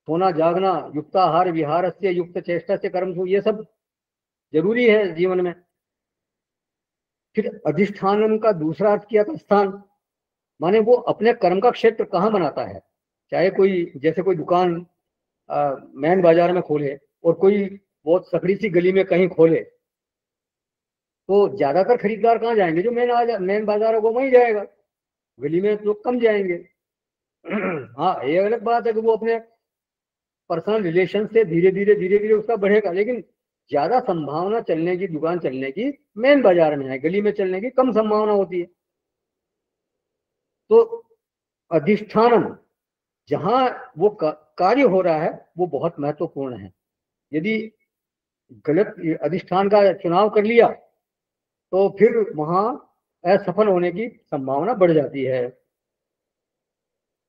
सोना जागना, युक्ताहार विहार से युक्त चेष्टा से कर्म, ये सब जरूरी है जीवन में। फिर अधिष्ठानम का दूसरा अर्थ किया था स्थान, माने वो अपने कर्म का क्षेत्र कहाँ बनाता है। चाहे कोई जैसे कोई दुकान मैन बाजार में खोले और कोई बहुत सकड़ी सी गली में कहीं खोले, तो ज्यादातर खरीदार कहाँ जाएंगे, जो मेन बाजार है वो वहीं जाएगा, गली में लोग कम जाएंगे। हाँ, ये अलग बात है कि वो अपने पर्सनल रिलेशन से धीरे धीरे उसका बढ़ेगा, लेकिन ज्यादा संभावना चलने की, दुकान चलने की मेन बाजार में है, गली में चलने की कम संभावना होती है। तो अधिष्ठानम, जहां वो कार्य हो रहा है वो बहुत महत्वपूर्ण है। यदि गलत अधिष्ठान का चुनाव कर लिया तो फिर वहां असफल होने की संभावना बढ़ जाती है।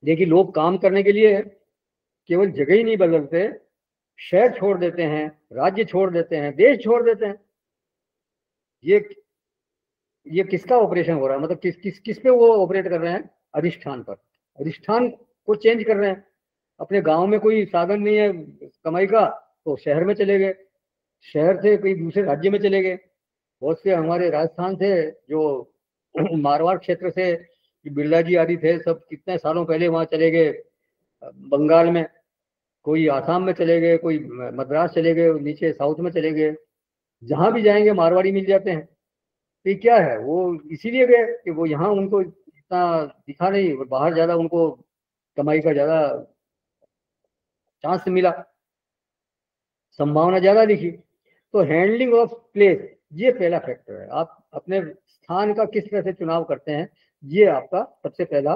देखिए, लोग काम करने के लिए केवल जगह ही नहीं बदलते, शहर छोड़ देते हैं, राज्य छोड़ देते हैं, देश छोड़ देते हैं। ये किसका ऑपरेशन हो रहा है, मतलब किस पे वो ऑपरेट कर रहे हैं, अधिष्ठान पर। अधिष्ठान को चेंज कर रहे हैं। अपने गांव में कोई साधन नहीं है कमाई का तो शहर में चले गए, शहर से कहीं दूसरे राज्य में चले गए। बहुत से हमारे राजस्थान से, जो मारवाड़ क्षेत्र से बिरला जी आदि थे, सब कितने सालों पहले वहां चले गए बंगाल में, कोई आसाम में चले गए, कोई मद्रास चले गए, नीचे साउथ में चले गए। जहां भी जाएंगे मारवाड़ी मिल जाते हैं। तो क्या है, वो इसीलिए गए कि वो यहाँ उनको इतना दिखा नहीं, बाहर ज्यादा उनको कमाई का ज्यादा चांस मिला, संभावना ज्यादा दिखी। तो हैंडलिंग ऑफ प्लेस, ये पहला फैक्टर है। आप अपने स्थान का किस तरह से चुनाव करते हैं, ये आपका सबसे पहला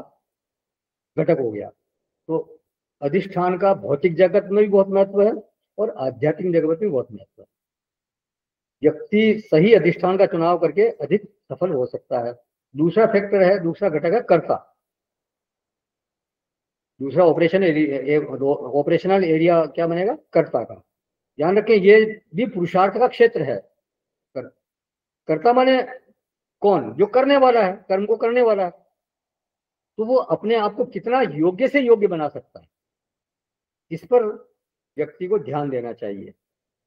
घटक हो गया। तो अधिष्ठान का भौतिक जगत में भी बहुत महत्व है और आध्यात्मिक जगत में भी बहुत महत्व है। व्यक्ति सही अधिष्ठान का चुनाव करके अधिक सफल हो सकता है। दूसरा फैक्टर है, दूसरा घटक है कर्ता। दूसरा ऑपरेशनल एरिया क्या बनेगा, कर्ता का। ध्यान रखें, ये भी पुरुषार्थ का क्षेत्र है। कर्ता माने कौन, जो करने वाला है, कर्म को करने वाला है। तो वो अपने आप को कितना योग्य से योग्य बना सकता है, इस पर व्यक्ति को ध्यान देना चाहिए।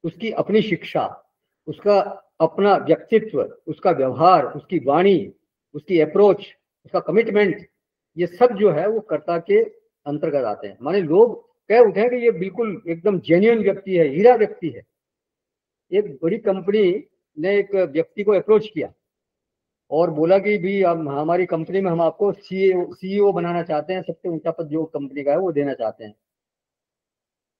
उसकी अपनी शिक्षा, उसका अपना व्यक्तित्व, उसका व्यवहार, उसकी वाणी, उसकी अप्रोच, उसका कमिटमेंट, ये सब जो है वो कर्ता के अंतर्गत आते हैं। माने लोग कह उठे कि ये बिल्कुल एकदम जेन्युइन व्यक्ति है, हीरा व्यक्ति है। एक बड़ी कंपनी ने एक व्यक्ति को अप्रोच किया और बोला कि भी अब हमारी कंपनी में हम आपको सीईओ बनाना चाहते हैं, सबसे ऊंचा पद जो कंपनी का है वो देना चाहते हैं।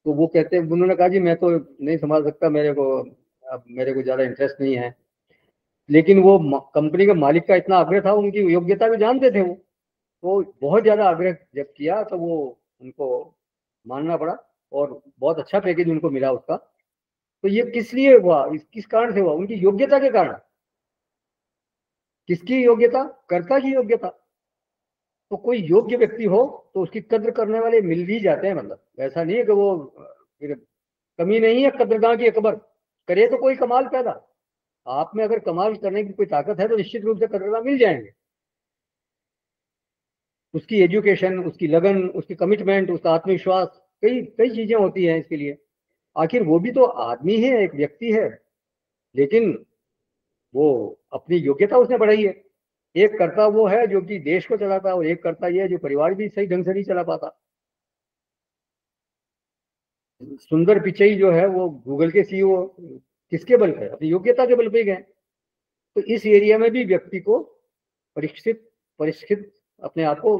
तो वो कहते हैं, उन्होंने कहा जी मैं तो नहीं संभाल सकता, मेरे को ज़्यादा इंटरेस्ट नहीं है। लेकिन वो कंपनी के मालिक का इतना आग्रह था, उनकी योग्यता भी जानते थे वो, तो बहुत ज़्यादा आग्रह जब किया तो वो उनको मानना पड़ा और बहुत अच्छा पैकेज उनको मिला उसका। तो ये किस लिए हुआ, किस कारण से हुआ? उनकी योग्यता के कारण। किसकी योग्यता? कर्ता की योग्यता। तो कोई योग्य व्यक्ति हो तो उसकी कद्र करने वाले मिल ही जाते हैं। मतलब ऐसा नहीं है कि वो फिर कमी नहीं है कद्रदां की अकबर, करे तो कोई कमाल पैदा। आप में अगर कमाल करने की कोई ताकत है तो निश्चित रूप से कद्रदां मिल जाएंगे। उसकी एजुकेशन, उसकी लगन, उसकी कमिटमेंट, उसका आत्मविश्वास, कई कई चीजें होती हैं इसके लिए। आखिर वो भी तो आदमी है, एक व्यक्ति है, लेकिन वो अपनी योग्यता उसने बढ़ाई है। एक कर्ता वो है जो कि देश को चलाता है और एक कर्ता ये है जो परिवार भी सही ढंग से नहीं चला पाता। सुंदर पिचई जो है वो गूगल के सीईओ किसके बल पे? अपनी योग्यता के बल पे गए। तो इस एरिया में भी व्यक्ति को परीक्षित परिष्कृत अपने आप को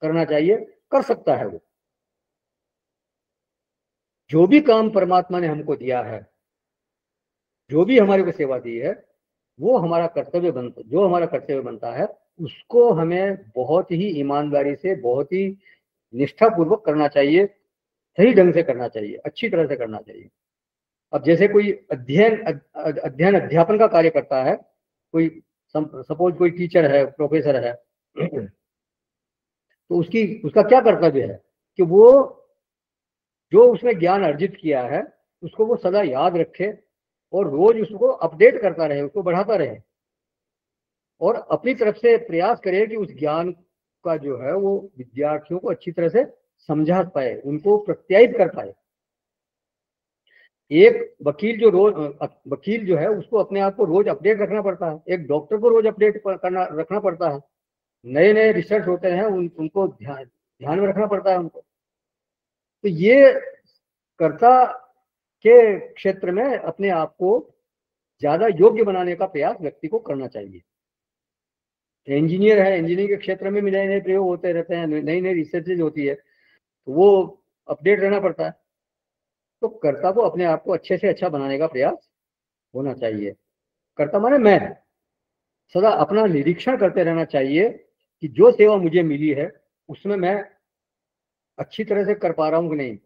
करना चाहिए, कर सकता है वो। जो भी काम परमात्मा ने हमको दिया है, जो भी हमारे को सेवा दी है, वो हमारा कर्तव्य बनता, जो हमारा कर्तव्य बनता है उसको हमें बहुत ही ईमानदारी से, बहुत ही निष्ठापूर्वक करना चाहिए, सही ढंग से करना चाहिए, अच्छी तरह से करना चाहिए। अब जैसे कोई अध्ययन अध्यापन का कार्य करता है, कोई सपोज कोई टीचर है, प्रोफेसर है, तो उसका क्या कर्तव्य है कि वो जो उसने ज्ञान अर्जित किया है उसको वो सदा याद रखे और रोज उसको अपडेट करता रहे, उसको बढ़ाता रहे और अपनी तरफ से प्रयास करे कि उस ज्ञान का जो है वो विद्यार्थियों को अच्छी तरह से समझा पाए, उनको प्रत्यायित कर पाए। एक वकील जो है उसको अपने आप को रोज अपडेट रखना पड़ता है, एक डॉक्टर को रोज अपडेट रखना पड़ता है। नए नए रिसर्च होते हैं, उनको ध्यान में रखना पड़ता है उनको। तो ये कर्ता के क्षेत्र में अपने आप को ज्यादा योग्य बनाने का प्रयास व्यक्ति को करना चाहिए। इंजीनियर है, इंजीनियरिंग के क्षेत्र में भी नए नए प्रयोग होते रहते हैं, नई नई रिसर्चेज होती है, तो वो अपडेट रहना पड़ता है। तो कर्ता को अपने आप को अच्छे से अच्छा बनाने का प्रयास होना चाहिए। कर्ता माने मैं सदा अपना निरीक्षण करते रहना चाहिए कि जो सेवा मुझे मिली है उसमें मैं अच्छी तरह से कर पा रहा हूँ कि नहीं,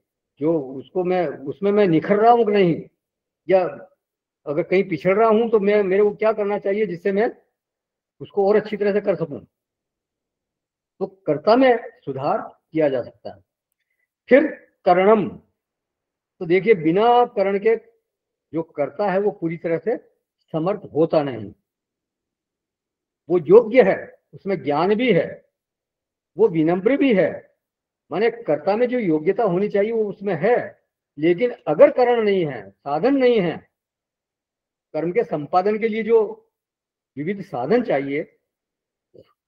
जो उसमें मैं निखर रहा हूँ कि नहीं, या अगर कहीं पिछड़ रहा हूँ तो मेरे को क्या करना चाहिए जिससे मैं उसको और अच्छी तरह से कर सकूं। तो कर्ता में सुधार किया जा सकता है। फिर करणम, तो देखिए बिना करण के जो कर्ता है वो पूरी तरह से समर्थ होता नहीं। वो योग्य है, उसमें ज्ञान भी है, वो विनम्र भी है, माने कर्ता में जो योग्यता होनी चाहिए वो उसमें है, लेकिन अगर करण नहीं है, साधन नहीं है, कर्म के संपादन के लिए जो विविध साधन चाहिए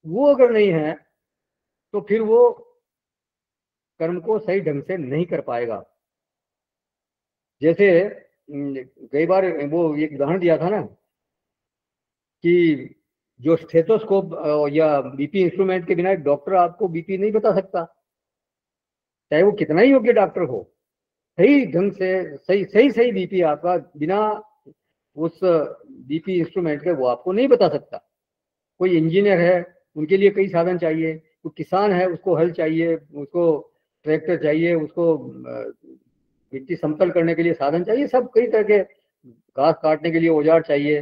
वो अगर नहीं है तो फिर वो कर्म को सही ढंग से नहीं कर पाएगा। जैसे कई बार वो एक उदाहरण दिया था ना कि जो स्टेथोस्कोप या बीपी इंस्ट्रूमेंट के बिना एक डॉक्टर आपको बीपी नहीं बता सकता, चाहे वो कितना ही योग्य डॉक्टर हो। सही ढंग से सही बीपी आपका बिना उस बीपी इंस्ट्रूमेंट के वो आपको नहीं बता सकता। कोई इंजीनियर है, उनके लिए कई साधन चाहिए, कोई किसान है उसको हल चाहिए, उसको ट्रैक्टर चाहिए, उसको मिट्टी समतल करने के लिए साधन चाहिए, सब कई तरह के, घास काटने के लिए औजार चाहिए,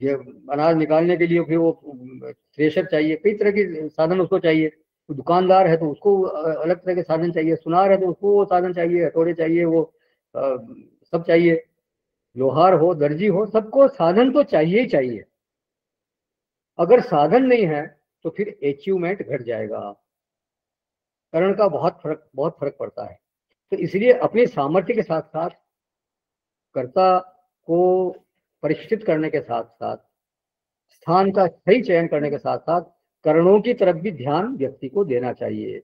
ये अनाज निकालने के लिए फिर वो थ्रेशर चाहिए, कई तरह के साधन उसको चाहिए। तो दुकानदार है तो उसको अलग तरह के साधन चाहिए, सुनार है तो उसको वो साधन चाहिए, हथौड़े चाहिए, वो सब चाहिए, लोहार हो, दर्जी हो, सबको साधन तो चाहिए ही चाहिए। अगर साधन नहीं है तो फिर अचीवमेंट घट जाएगा, करण का बहुत फर्क पड़ता है। तो इसलिए अपने सामर्थ्य के साथ साथ कर्ता को परिष्कृत करने के साथ साथ स्थान का सही चयन करने के साथ साथ करणों की तरफ भी ध्यान व्यक्ति को देना चाहिए।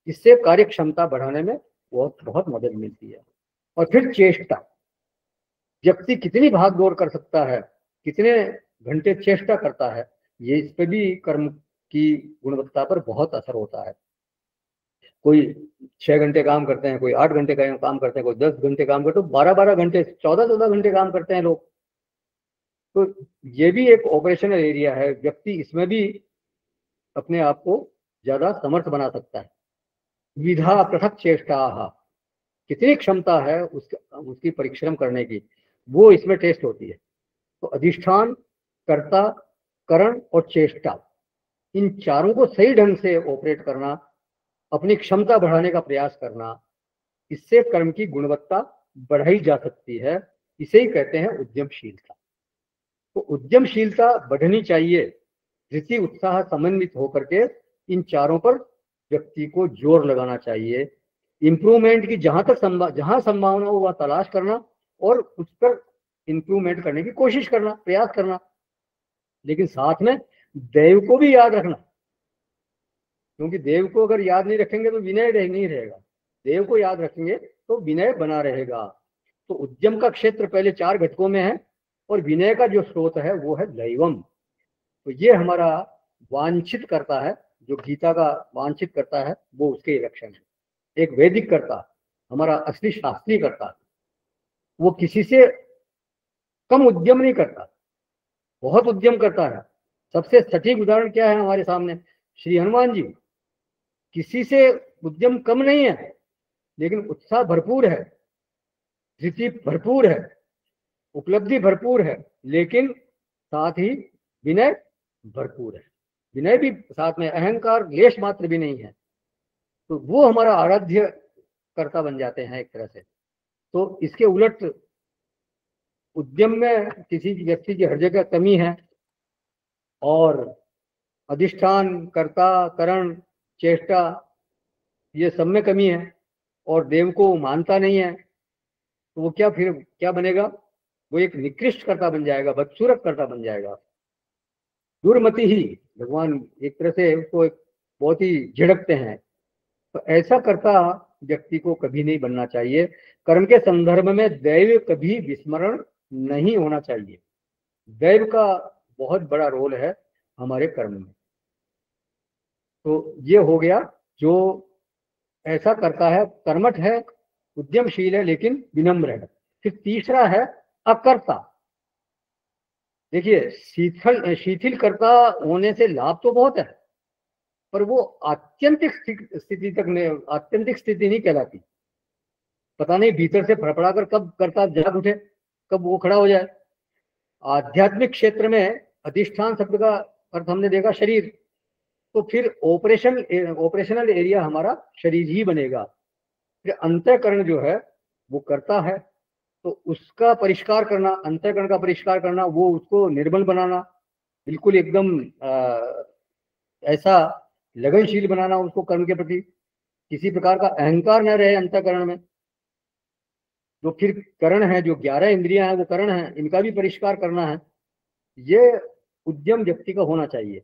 इससे कार्य क्षमता बढ़ाने में बहुत बहुत मदद मिलती है। और फिर चेष्टा, व्यक्ति कितनी भाग दौड़ कर सकता है, कितने घंटे चेष्टा करता है, ये इस पे भी कर्म की गुणवत्ता पर बहुत असर होता है। कोई 6 घंटे काम करते हैं, कोई 8 घंटे का काम करते हैं, कोई 10 घंटे काम करते हैं, 12-12 घंटे, 14-14 घंटे काम करते हैं लोग। तो ये भी एक ऑपरेशनल एरिया है, व्यक्ति इसमें भी अपने आप को ज्यादा समर्थ बना सकता है। विधा पृथक चेष्टा, कितनी क्षमता है उसकी परिश्रम करने की, वो इसमें टेस्ट होती है। तो अधिष्ठान, कर्ता, करण और चेष्टा, इन चारों को सही ढंग से ऑपरेट करना, अपनी क्षमता बढ़ाने का प्रयास करना, इससे कर्म की गुणवत्ता बढ़ाई जा सकती है। इसे ही कहते हैं उद्यमशीलता। तो उद्यमशीलता बढ़नी चाहिए, धृति उत्साह समन्वित होकर के इन चारों पर व्यक्ति को जोर लगाना चाहिए। इंप्रूवमेंट की जहां संभावना हो वह तलाश करना और उस पर इंप्रूवमेंट करने की कोशिश करना, प्रयास करना, लेकिन साथ में देव को भी याद रखना, क्योंकि देव को अगर याद नहीं रखेंगे तो विनय नहीं रहेगा, देव को याद रखेंगे तो विनय बना रहेगा। तो उद्यम का क्षेत्र पहले 4 घटकों में है और विनय का जो स्रोत है वो है दैवम। तो ये हमारा वांछित करता है, जो गीता का वांछित करता है वो उसके लक्षण है। एक वैदिक करता, हमारा असली शास्त्रीय करता, वो किसी से कम उद्यम नहीं करता, बहुत उद्यम करता है। सबसे सटीक उदाहरण क्या है हमारे सामने, श्री हनुमान जी। किसी से उद्यम कम नहीं है, लेकिन उत्साह भरपूर है, धृति भरपूर है, उपलब्धि भरपूर है, लेकिन साथ ही विनय भरपूर है। विनय भी साथ में, अहंकार लेश मात्र भी नहीं है। तो वो हमारा आराध्य कर्ता बन जाते हैं एक तरह से। तो इसके उलट उद्यम में किसी व्यक्ति की हर जगह कमी है और अधिष्ठान, कर्ता, करण, चेष्टा, ये सब में कमी है और देव को मानता नहीं है, तो वो फिर क्या बनेगा, वो एक निकृष्ट कर्ता बन जाएगा, बदसूरत कर्ता बन जाएगा। दुर्मति ही भगवान एक तरह से उसको एक बहुत ही झिड़कते हैं। तो ऐसा कर्ता व्यक्ति को कभी नहीं बनना चाहिए। कर्म के संदर्भ में दैव कभी विस्मरण नहीं होना चाहिए। दैव का बहुत बड़ा रोल है हमारे कर्म में। तो ये हो गया जो ऐसा करता है, कर्मठ है, उद्यमशील है, लेकिन विनम्र है। फिर तीसरा है अकर्ता। देखिए, शिथिल कर्ता होने से लाभ तो बहुत है, पर वो आत्यंतिक स्थिति नहीं कहलाती। पता नहीं भीतर से फड़फड़ा कर कब कर्ता जाग उठे, कब वो खड़ा हो जाए। आध्यात्मिक क्षेत्र में अधिष्ठान शब्द का अर्थ हमने देखा शरीर, तो फिर ऑपरेशनल एरिया हमारा शरीर ही बनेगा। फिर अंतःकरण जो है वो करता है, तो उसका परिष्कार करना, अंतःकरण का परिष्कार करना, वो उसको निर्मल बनाना, बिल्कुल एकदम ऐसा लगनशील बनाना उसको कर्म के प्रति, किसी प्रकार का अहंकार न रहे अंतःकरण में। जो फिर करण है, जो 11 इंद्रियां हैं वो करण है, इनका भी परिष्कार करना है। ये उद्यम व्यक्ति का होना चाहिए।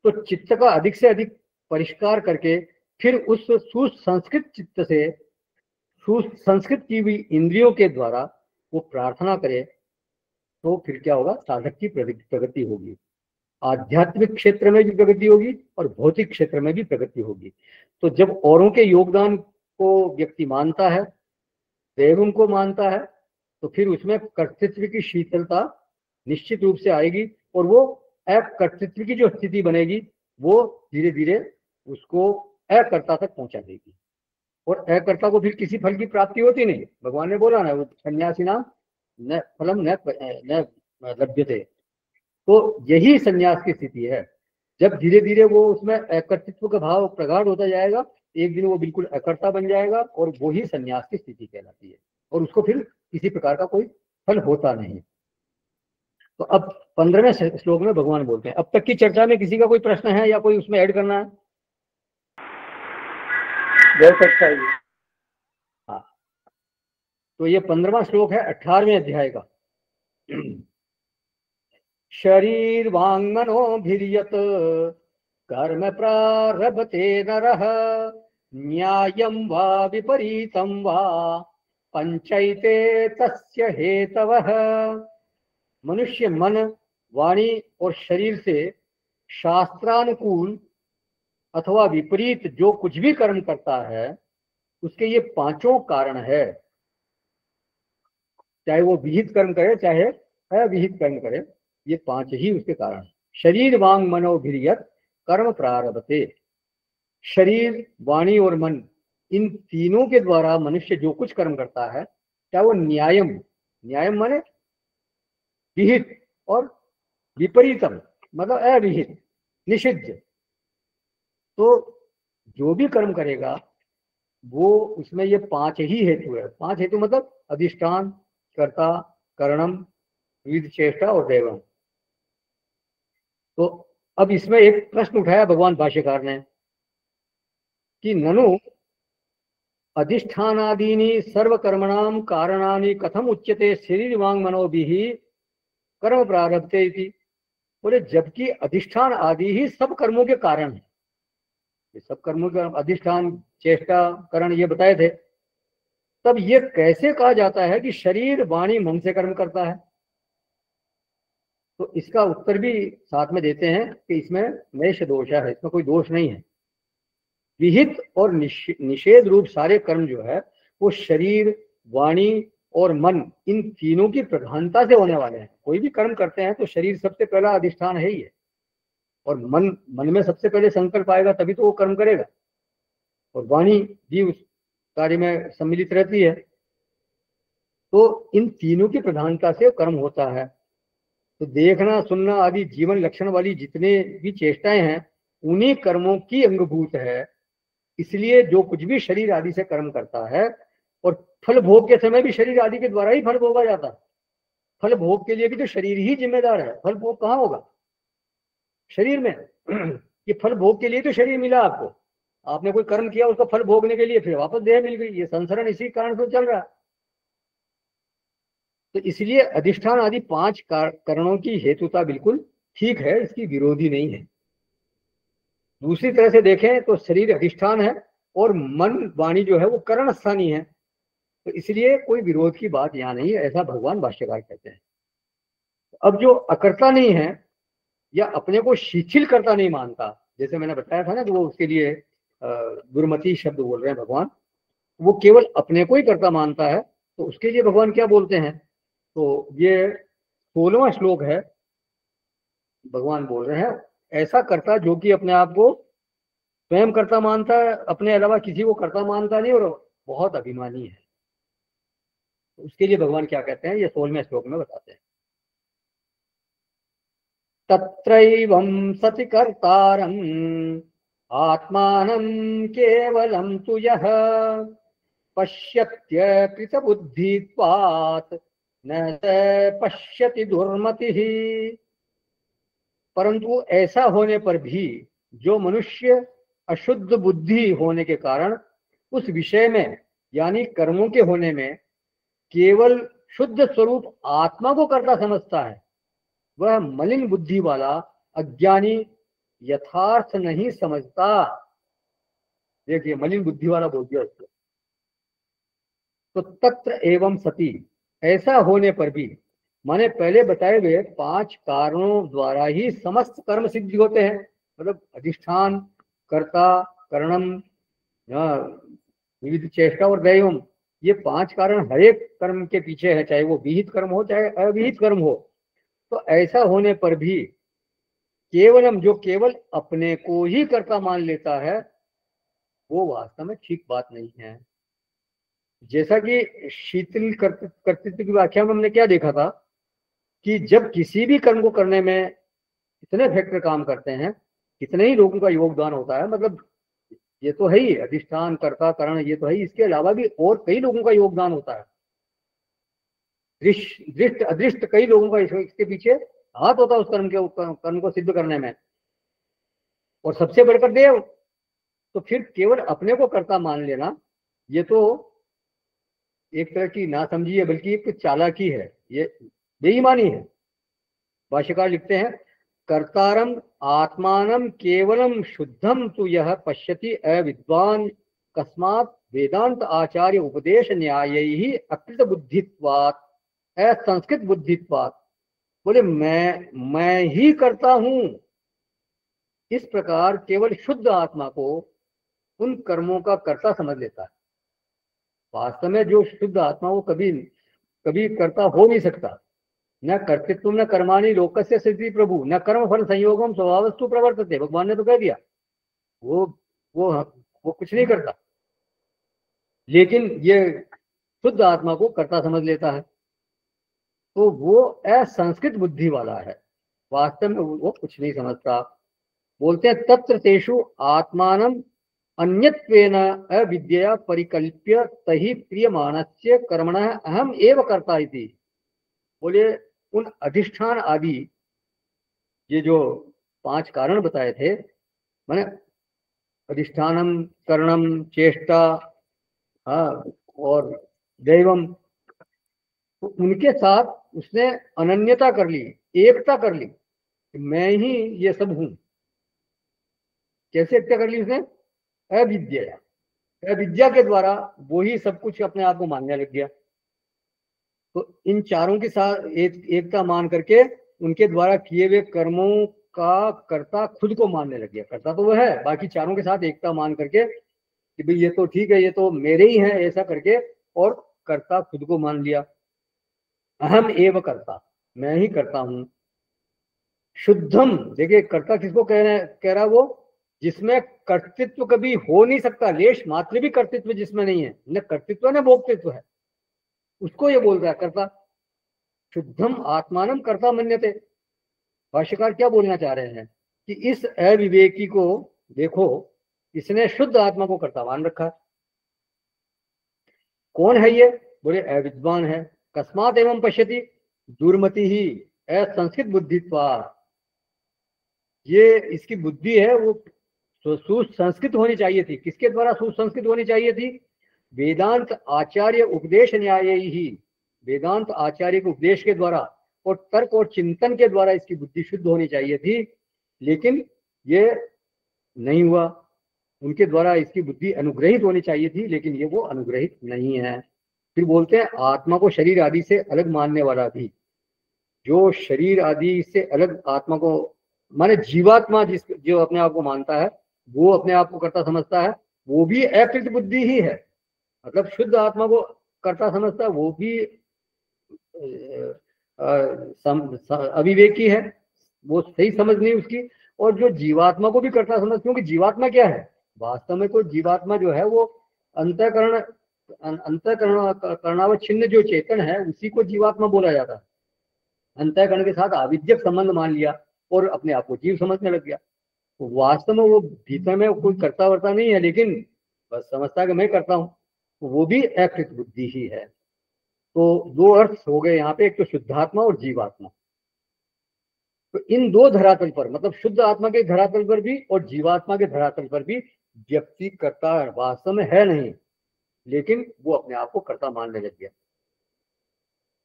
तो चित्त का अधिक से अधिक परिष्कार करके फिर उस सुसंस्कृत चित्त से सुसंस्कृत की हुई इंद्रियों के द्वारा वो प्रार्थना करे, तो फिर क्या होगा, साधक की प्रगति होगी। आध्यात्मिक क्षेत्र में भी प्रगति होगी और भौतिक क्षेत्र में भी प्रगति होगी। तो जब औरों के योगदान को व्यक्ति मानता है, देवों को मानता है, तो फिर उसमें कर्तृत्व की शीतलता निश्चित रूप से आएगी और वो अकर्तृत्व की जो स्थिति बनेगी वो धीरे धीरे उसको अकर्ता तक पहुंचा देगी। और अकर्ता को फिर किसी फल की प्राप्ति होती नहीं। भगवान ने बोला ना, वो सन्यासी नाम न फलम न लभ्यते। तो यही सन्यास की स्थिति है। जब धीरे धीरे वो उसमें अकर्तृत्व का भाव प्रगाढ़ होता जाएगा, एक दिन वो बिल्कुल अकर्ता बन जाएगा और वो ही सन्यास की स्थिति कहलाती है, और उसको फिर किसी प्रकार का कोई फल होता नहीं। तो अब 15वें श्लोक में भगवान बोलते हैं। अब तक की चर्चा में किसी का कोई प्रश्न है या कोई उसमें ऐड करना है? हाँ, तो ये 15वां श्लोक है 18वें अध्याय का। शरीर वांग मनोभिर्यत कर्म प्रारभते नरः न्यायं वा विपरीतं वा पंचैते तस्य हेतवः। मनुष्य मन, वाणी और शरीर से शास्त्रानुकूल अथवा विपरीत जो कुछ भी कर्म करता है उसके ये पांचों कारण है। चाहे वो विहित कर्म करे चाहे अविहित कर्म करे, ये पांच ही उसके कारण है। शरीर वांग मनोभिर्यत कर्म प्रारभते। शरीर, वाणी और मन, इन तीनों के द्वारा मनुष्य जो कुछ कर्म करता है, चाहे वो न्यायम, न्यायम माने विहित, और विपरीतम मतलब अविहित, निषिद्ध, तो जो भी कर्म करेगा वो उसमें ये पांच ही हेतु है। पांच हेतु मतलब अधिष्ठान, कर्ता, करणम, विविध चेष्टा और दैवम। तो अब इसमें एक प्रश्न उठाया भगवान भाष्यकार ने कि ननु अधिष्ठानादीनि सर्वकर्मणां कारणानि कथम उच्यते शरीर वांग मनोभिः कर्म प्रारभते इति। बोले जबकि अधिष्ठान आदि ही सब कर्मों के कारण है। ये सब कर्मों के अधिष्ठान, चेष्टा, करण ये बताए थे। तब ये कैसे कहा जाता है कि शरीर, वाणी, मन से कर्म करता है? तो इसका उत्तर भी साथ में देते हैं कि इसमें नैष दोष है, इसमें कोई दोष नहीं है। विहित और निषेध रूप सारे कर्म जो है वो शरीर, वाणी और मन, इन तीनों की प्रधानता से होने वाले हैं। कोई भी कर्म करते हैं तो शरीर सबसे पहला अधिष्ठान है ही है, और मन में सबसे पहले संकल्प आएगा तभी तो वो कर्म करेगा, और वाणी भी उस कार्य में सम्मिलित रहती है। तो इन तीनों की प्रधानता से कर्म होता है। तो देखना, सुनना आदि जीवन लक्षण वाली जितने भी चेष्टाएं हैं उन्हीं कर्मों की अंगभूत है। इसलिए जो कुछ भी शरीर आदि से कर्म करता है, और फल भोग के समय भी शरीर आदि के द्वारा ही फल भोगा जाता है। फल भोग के लिए भी तो शरीर ही जिम्मेदार है। फल भोग कहाँ होगा? शरीर में। ये फल भोग के लिए तो शरीर मिला आपको, आपने कोई कर्म किया उसका फल भोगने के लिए फिर वापस देह मिल गई। ये संसरण इसी कारण से चल रहा है। तो इसलिए अधिष्ठान आदि पांच करणों की हेतुता बिल्कुल ठीक है, इसकी विरोधी नहीं है। दूसरी तरह से देखें तो शरीर अधिष्ठान है और मन, वाणी जो है वो करण स्थानीय है। तो इसलिए कोई विरोध की बात यहाँ नहीं है, ऐसा भगवान भाष्यकार कहते हैं। अब जो अकर्ता नहीं है या अपने को शिथिल करता नहीं मानता, जैसे मैंने बताया था ना कि वो उसके लिए दुर्मति शब्द बोल रहे हैं भगवान, वो केवल अपने को ही कर्ता मानता है, तो उसके लिए भगवान क्या बोलते हैं? तो ये 16वां श्लोक है। भगवान बोल रहे हैं ऐसा कर्ता जो कि अपने आप को स्वयं कर्ता मानता है, अपने अलावा किसी को कर्ता मानता नहीं, और बहुत अभिमानी है। तो उसके लिए भगवान क्या कहते हैं ये 16वें श्लोक में बताते हैं। तत्रैवं सति कर्तारम् आत्मानं केवलं तु यः पश्यत्यकृतबुद्धित्वात् न स पश्यति दुर्मतिः। परंतु ऐसा होने पर भी जो मनुष्य अशुद्ध बुद्धि होने के कारण उस विषय में यानी कर्मों के होने में केवल शुद्ध स्वरूप आत्मा को कर्ता समझता है, वह मलिन बुद्धि वाला अज्ञानी यथार्थ नहीं समझता। देखिए, मलिन बुद्धि वाला बोल दिया उसको। तो तत्र एवं सती, ऐसा होने पर भी, माने पहले बताए गए पांच कारणों द्वारा ही समस्त कर्म सिद्ध होते हैं। मतलब अधिष्ठान, कर्ता, करणम, विविध चेष्टा और दैवम, ये पांच कारण हर एक कर्म के पीछे है, चाहे वो विहित कर्म हो चाहे अविहित कर्म हो। तो ऐसा होने पर भी केवलम, जो केवल अपने को ही कर्ता मान लेता है, वो वास्तव में ठीक बात नहीं है। जैसा कि शीतल कर्तृत्व की व्याख्या में हमने क्या देखा था कि जब किसी भी कर्म को करने में इतने फैक्टर काम करते हैं, कितने ही लोगों का योगदान होता है, मतलब ये तो है ही अधिष्ठान, कर्ता, करण, ये तो है ही, इसके अलावा भी और कई लोगों का योगदान होता है। दृष्ट अदृष्ट कई लोगों का इसके पीछे हाथ होता है उस कर्म को सिद्ध करने में, और सबसे बढ़कर देव। तो फिर केवल अपने को कर्ता मान लेना ये तो एक तरह की नासमझी है, बल्कि एक चालाकी है, ये बेईमानी है। भाष्यकार लिखते हैं कर्तारम आत्मानम केवलम शुद्धम तु यह पश्यति अविद्वान कस्मात् वेदांत आचार्य उपदेश न्याय ही अकृत बुद्धित्वात् असंस्कृत बुद्धित्वात्। बोले मैं ही करता हूं, इस प्रकार केवल शुद्ध आत्मा को उन कर्मों का कर्ता समझ लेता है। वास्तव में जो शुद्ध आत्मा वो कभी कभी कर्ता हो नहीं सकता। न कर्तृत्व न कर्माणि लोकस्य सिद्धि प्रभु न कर्म फल संयोगम स्वभावस्तु प्रवर्तते। भगवान ने तो कह दिया वो वो कुछ नहीं करता, लेकिन ये शुद्ध आत्मा को कर्ता समझ लेता है, तो वो असंस्कृत बुद्धि वाला है। वास्तव में वो कुछ नहीं समझता। बोलते हैं तत्र तेषु आत्मानम अन्यत्वेन अविद्यया परिकल्प्य तहि क्रियमाणस्य कर्मणः अहम एव कर्ता इति। बोले उन अधिष्ठान आदि ये जो 5 कारण बताए थे, माने अधिष्ठानम करणम चेष्टा और दैवम, तो उनके साथ उसने अनन्यता कर ली, एकता कर ली, मैं ही ये सब हूं। कैसे एकता कर ली उसने? अविद्या, अविद्या के द्वारा वो ही सब कुछ अपने आप को मानने लग गया। तो इन चारों के साथ एकता मान करके उनके द्वारा किए हुए कर्मों का कर्ता खुद को मानने लग गया। कर्ता तो वो है, बाकी चारों के साथ एकता मान करके कि भाई ये तो ठीक है, ये तो मेरे ही हैं, ऐसा करके, और कर्ता खुद को मान लिया। अहम एव कर्ता, मैं ही करता हूं। शुद्धम, देखिए कर्ता किसको कह रहा वो जिसमें कर्तृत्व कभी हो नहीं सकता, लेश मात्र भी कर्तृत्व जिसमें नहीं है, न कर्तृत्व न भोक्तृत्व है, उसको ये बोल रहा है कर्ता। शुद्धम आत्मानम कर्ता मन्यते। भाष्यकार क्या बोलना चाह रहे हैं कि इस अविवेकी को देखो, इसने शुद्ध आत्मा को कर्ता मान रखा। कौन है ये? बोले अविद्वान है। कस्मात एवं पश्यति दुर्मति ही असंस्कृत बुद्धित्वा। ये इसकी बुद्धि है वो सुसंस्कृत होनी चाहिए थी। किसके द्वारा सुसंस्कृत होनी चाहिए थी? वेदांत आचार्य उपदेश न्याय ही, वेदांत आचार्य के उपदेश के द्वारा और तर्क और चिंतन के द्वारा इसकी बुद्धि शुद्ध होनी चाहिए थी, लेकिन ये नहीं हुआ। उनके द्वारा इसकी बुद्धि अनुग्रहित होनी चाहिए थी, लेकिन ये वो अनुग्रहित नहीं है। फिर बोलते हैं आत्मा को शरीर आदि से अलग मानने वाला भी, जो शरीर आदि से अलग आत्मा को, माने जीवात्मा जो अपने आप को मानता है, वो अपने आप को कर्ता समझता है, वो भी अकृत बुद्धि ही है। मतलब शुद्ध आत्मा को कर्ता समझता है वो भी अविवेकी है, वो सही समझ नहीं उसकी। और जो जीवात्मा को भी कर्ता समझ, क्योंकि जीवात्मा क्या है वास्तव में? कोई जीवात्मा जो है वो अंतःकरण करणावच्छिन्न जो चेतन है उसी को जीवात्मा बोला जाता है। अंतःकरण के साथ आविद्यक संबंध मान लिया और अपने आप को जीव समझने लग गया। तो वास्तव में वो भीतर में कोई कर्ता वर्ता नहीं है, लेकिन बस समझता है कि मैं करता हूँ, तो वो भी अकृत बुद्धि ही है। तो 2 अर्थ हो गए यहाँ पे, एक तो शुद्धात्मा और जीवात्मा। तो इन 2 धरातल पर, मतलब शुद्ध आत्मा के धरातल पर भी और जीवात्मा के धरातल पर भी व्यक्ति कर्ता वास्तव में है नहीं, लेकिन वो अपने आप को कर्ता मानने लग गया।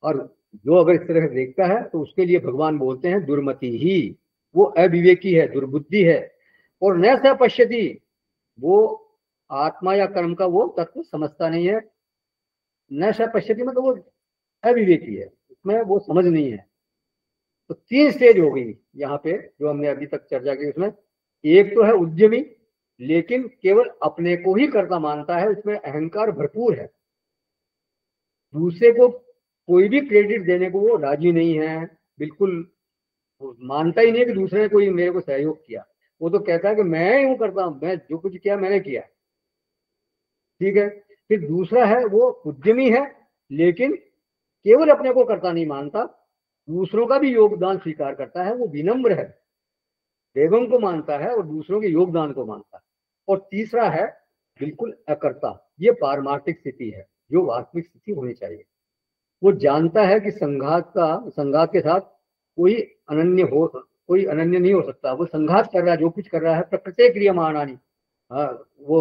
और जो अगर इस तरह से देखता है तो उसके लिए भगवान बोलते हैं दुर्मति ही, वो अविवेकी है, दुर्बुद्धि है। और न स पश्यति, वो आत्मा या कर्म का वो तत्व समझता नहीं है। न स पश्यति मतलब वो अविवेकी है, उसमें वो समझ नहीं है। तो 3 स्टेज हो गई यहाँ पे जो हमने अभी तक चर्चा की। उसमें एक तो है उद्यमी, लेकिन केवल अपने को ही कर्ता मानता है, उसमें अहंकार भरपूर है। दूसरे को कोई भी क्रेडिट देने को वो राजी नहीं है, बिल्कुल मानता ही नहीं है कि दूसरे ने कोई मेरे को सहयोग किया। वो तो कहता है कि मैं ही हूं करता हूं, मैं जो कुछ किया मैंने किया, ठीक है। फिर दूसरा है वो उद्यमी है, लेकिन केवल अपने को कर्ता नहीं मानता, दूसरों का भी योगदान स्वीकार करता है, वो विनम्र है, देवों को मानता है और दूसरों के योगदान को मानता है। और तीसरा है बिल्कुल अकर्ता। ये पारमार्थिक स्थिति है जो वास्तविक स्थिति होनी चाहिए। वो जानता है कि संघात के साथ कोई अनन्य नहीं हो सकता। वो संघात कर रहा है, जो कुछ कर रहा है प्रकृति क्रियमाणानि, वो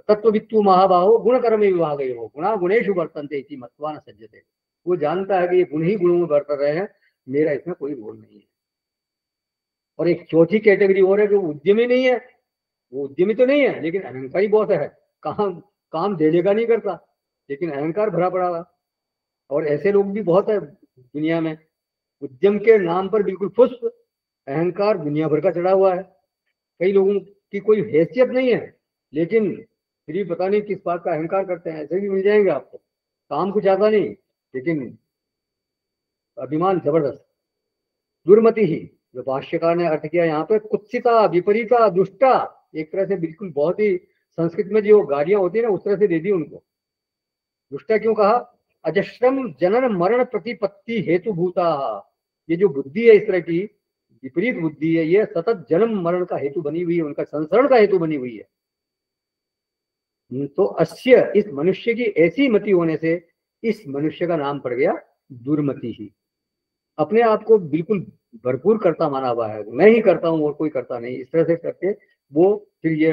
तत्ववित्तु महाबाहो गुण कर्म विभाग हो गुणा गुणेशु वर्तन्ते इति मत्वा न सज्जते। वो जानता है कि ये गुण ही गुणों में बरत रहे हैं, मेरा इसमें कोई रोल नहीं है। और एक चौथी कैटेगरी और है जो उद्यमी नहीं है। वो उद्यमी तो नहीं है, लेकिन अहंकारी बहुत है। कहाँ काम देने का नहीं करता, लेकिन अहंकार भरा पड़ा हुआ। और ऐसे लोग भी बहुत है दुनिया में, उद्यम के नाम पर बिल्कुल फुस्ट, अहंकार दुनिया भर का चढ़ा हुआ है। कई लोगों की कोई हैसियत नहीं है, लेकिन फिर भी पता नहीं किस बात का अहंकार करते हैं। ऐसे भी मिल जाएंगे आपको, काम कुछ आता नहीं, लेकिन अभिमान जबरदस्त। दुर्मति ही, जो भाष्यकार ने अर्थ किया यहाँ पे, कुत्सिता, विपरीता, दुष्टा, एक तरह से बिल्कुल बहुत ही संस्कृत में जो गालियां होती है ना, उस तरह से दे दी उनको। दुष्टा क्यों कहा? अजस्रम जनन मरण प्रतिपत्ति हेतु भूता, ये जो बुद्धि है इस तरह की विपरीत बुद्धि है, ये सतत जन्म मरण का हेतु बनी हुई है, उनका संसरण का हेतु बनी हुई है। तो अस्य, इस मनुष्य की ऐसी मति होने से इस मनुष्य का नाम पड़ गया दुर्मति ही। अपने आप को बिल्कुल भरपूर करता माना हुआ है, मैं ही करता हूं और कोई करता नहीं, इस तरह से करके वो फिर ये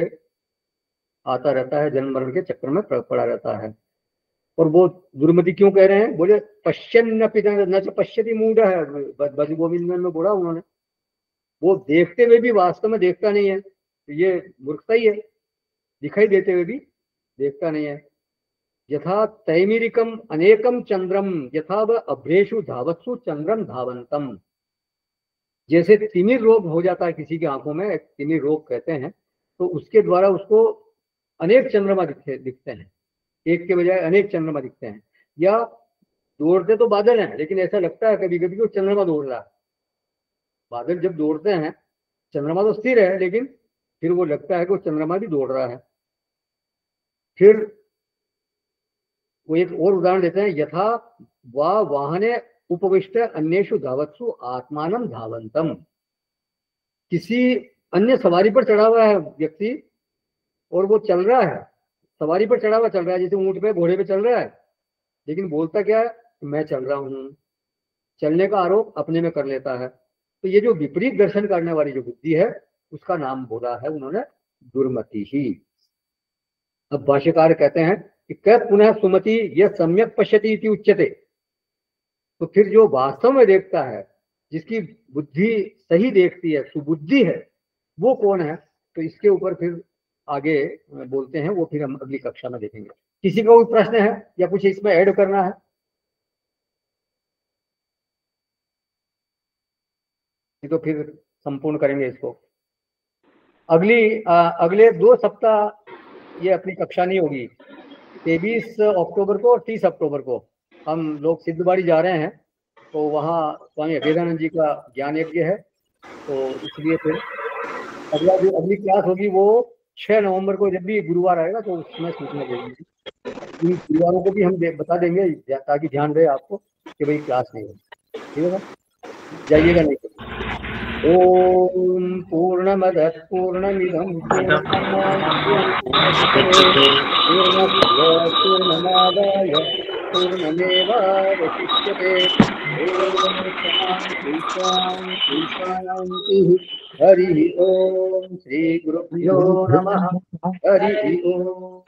आता रहता है, जन्म मरण के चक्कर में पड़ा रहता है। और वो दुर्मति क्यों कह रहे हैं? बोले पश्यन्न न च पश्यति मूढ़ है, भज गोविंद में बोला उन्होंने, वो देखते हुए भी वास्तव में देखता नहीं है, तो ये मूर्खता ही है। दिखाई देते हुए भी देखता नहीं है। यथा तैमिरिकम अनेकम चंद्रम यथा व अभ्रेषु धावत्सु चंद्रम धावंतम, जैसे तिमिर रोग हो जाता है किसी की आंखों में, तिमिर रोग कहते हैं, तो उसके द्वारा उसको अनेक चंद्रमा दिखते हैं, एक के बजाय अनेक चंद्रमा दिखते हैं। या दौड़ते तो बादल हैं, लेकिन ऐसा लगता है कभी कभी कि चंद्रमा दौड़ रहा है। बादल जब दौड़ते हैं, चंद्रमा तो स्थिर है, लेकिन फिर वो लगता है कि वो चंद्रमा भी दौड़ रहा है। फिर वो एक और उदाहरण देते हैं, यथा वा वाहने उपविष्ट अन्येषु धावत्सु आत्मानं धावंतम, किसी अन्य सवारी पर चढ़ा हुआ है व्यक्ति और वो चल रहा है, सवारी पर चढ़ा हुआ चल रहा है, जैसे ऊंट पे घोड़े पे चल रहा है, लेकिन बोलता क्या है? मैं चल रहा हूं। चलने का आरोप अपने में कर लेता है। तो ये जो विपरीत दर्शन करने वाली जो बुद्धि है, उसका नाम बोला है उन्होंने दुर्मति ही। अब भाष्यकार कहते हैं कि क पुनः सुमति यह सम्यक पश्यति इति उच्यते, तो फिर जो वास्तव में देखता है, जिसकी बुद्धि सही देखती है, सुबुद्धि है, वो कौन है? तो इसके ऊपर फिर आगे बोलते हैं, वो फिर हम अगली कक्षा में देखेंगे। किसी का कोई प्रश्न है या कुछ इसमें ऐड करना है? तो फिर संपूर्ण करेंगे इसको। अगले 2 सप्ताह ये अपनी कक्षा नहीं होगी। 23 अक्टूबर को और 30 अक्टूबर को हम लोग सिद्धबाड़ी जा रहे हैं, तो वहाँ स्वामी अभेदानंद जी का ज्ञान यज्ञ है, तो इसलिए फिर अगली क्लास होगी वो 6 नवंबर को, जब भी गुरुवार आएगा तो उसमें सूचना देंगे। इन गुरुवारों को भी हम बता देंगे, ताकि ध्यान रहे आपको कि भाई क्लास नहीं है। ठीक है, जाइएगा नहीं। ओम पूर्णमदः पूर्णमिदं पूर्णमादाय पूर्णमेवावशिष्यते। हरि ओम। श्री गुरुभ्यो नमः। हरि ओम।